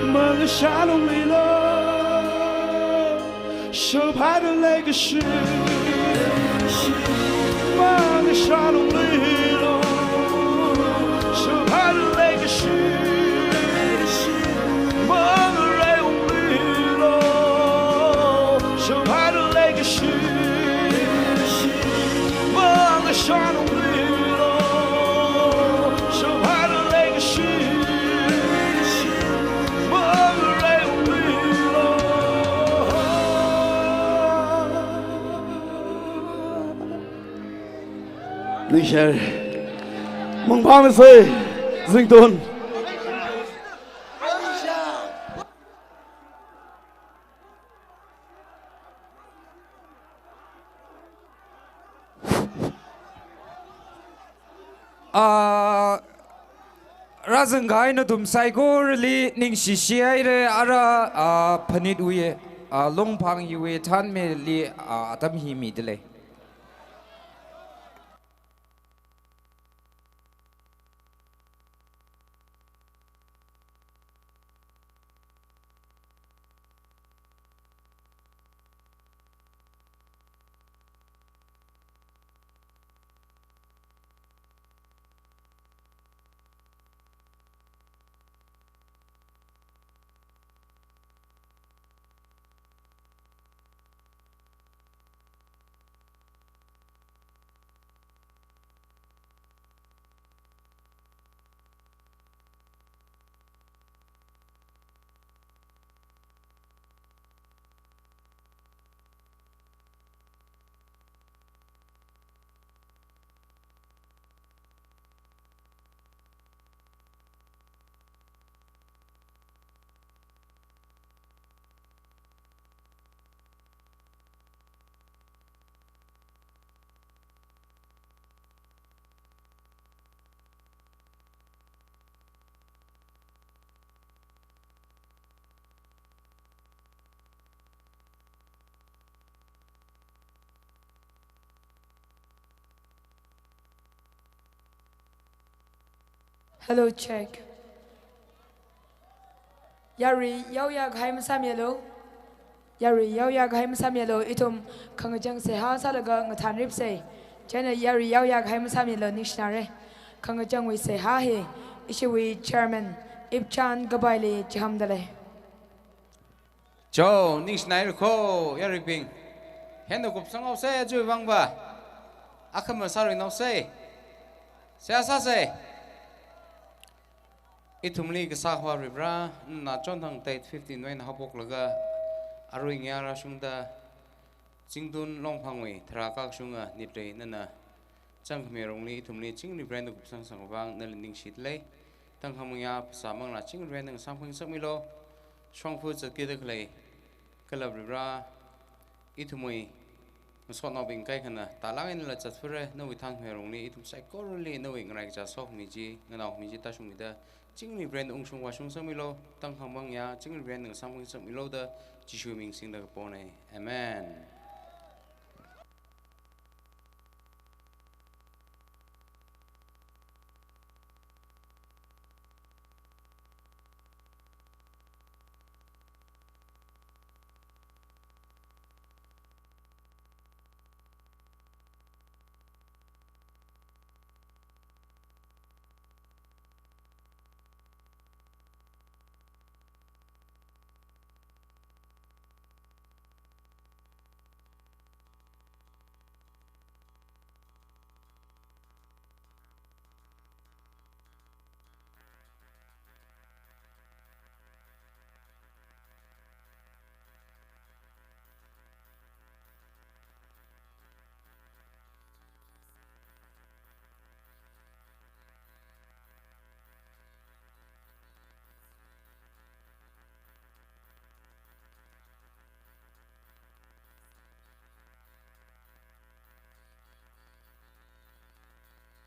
Mang cái xa nông lilo Sớp hai đứa lấy cái sự Mang cái xa nông lilo How to legacy, Mang ray hùng lilo. So how to legacy, Mang cái xa nông lilo. So how to legacy, Mang ray hùng lilo. Ninh xe mong ba mươi xây ZINGTUN Razangai na dum saigor li ning shishia ire ara panit uye longpang yuwe than me li atam hi mi dele Hello, check. Yari, yau ya gaim samyelo. Yari, yau ya gaim samyelo. Itum kangajang se ha salaga ngatan rip se. Jana yari yau ya gaim samyelo nishnare. Kangajang we se ha he. Ishiwi chairman Ibchan Gabaili Jahamdale. Joe, nishnare ko yari ping. Hendo kup sang se ju bang ba. Akam sari no se. Se asa se. Itumli ke sahwa ribra na chontang tate 15 wain hapok laga arui ngyara shungda ZINGTUN long phangwi thrakak shunga nitre nana chang khmerongli itumli chingri brand ku sang sangwang nalinding sheet lei tang khamya samang la ching brand ng samphing sakmilo shongfu chake de khlei kalab ribra itumui sot no bing kai khana talangin la chatfure no wi thang khmerongli itum psychology no wi ngrai cha sok miji nganaw miji ta shungida chingri brand ungshung wa shung samilo tang khamang ya chingri brand ng samphing sakmilo da jishu ming sing da pone amen.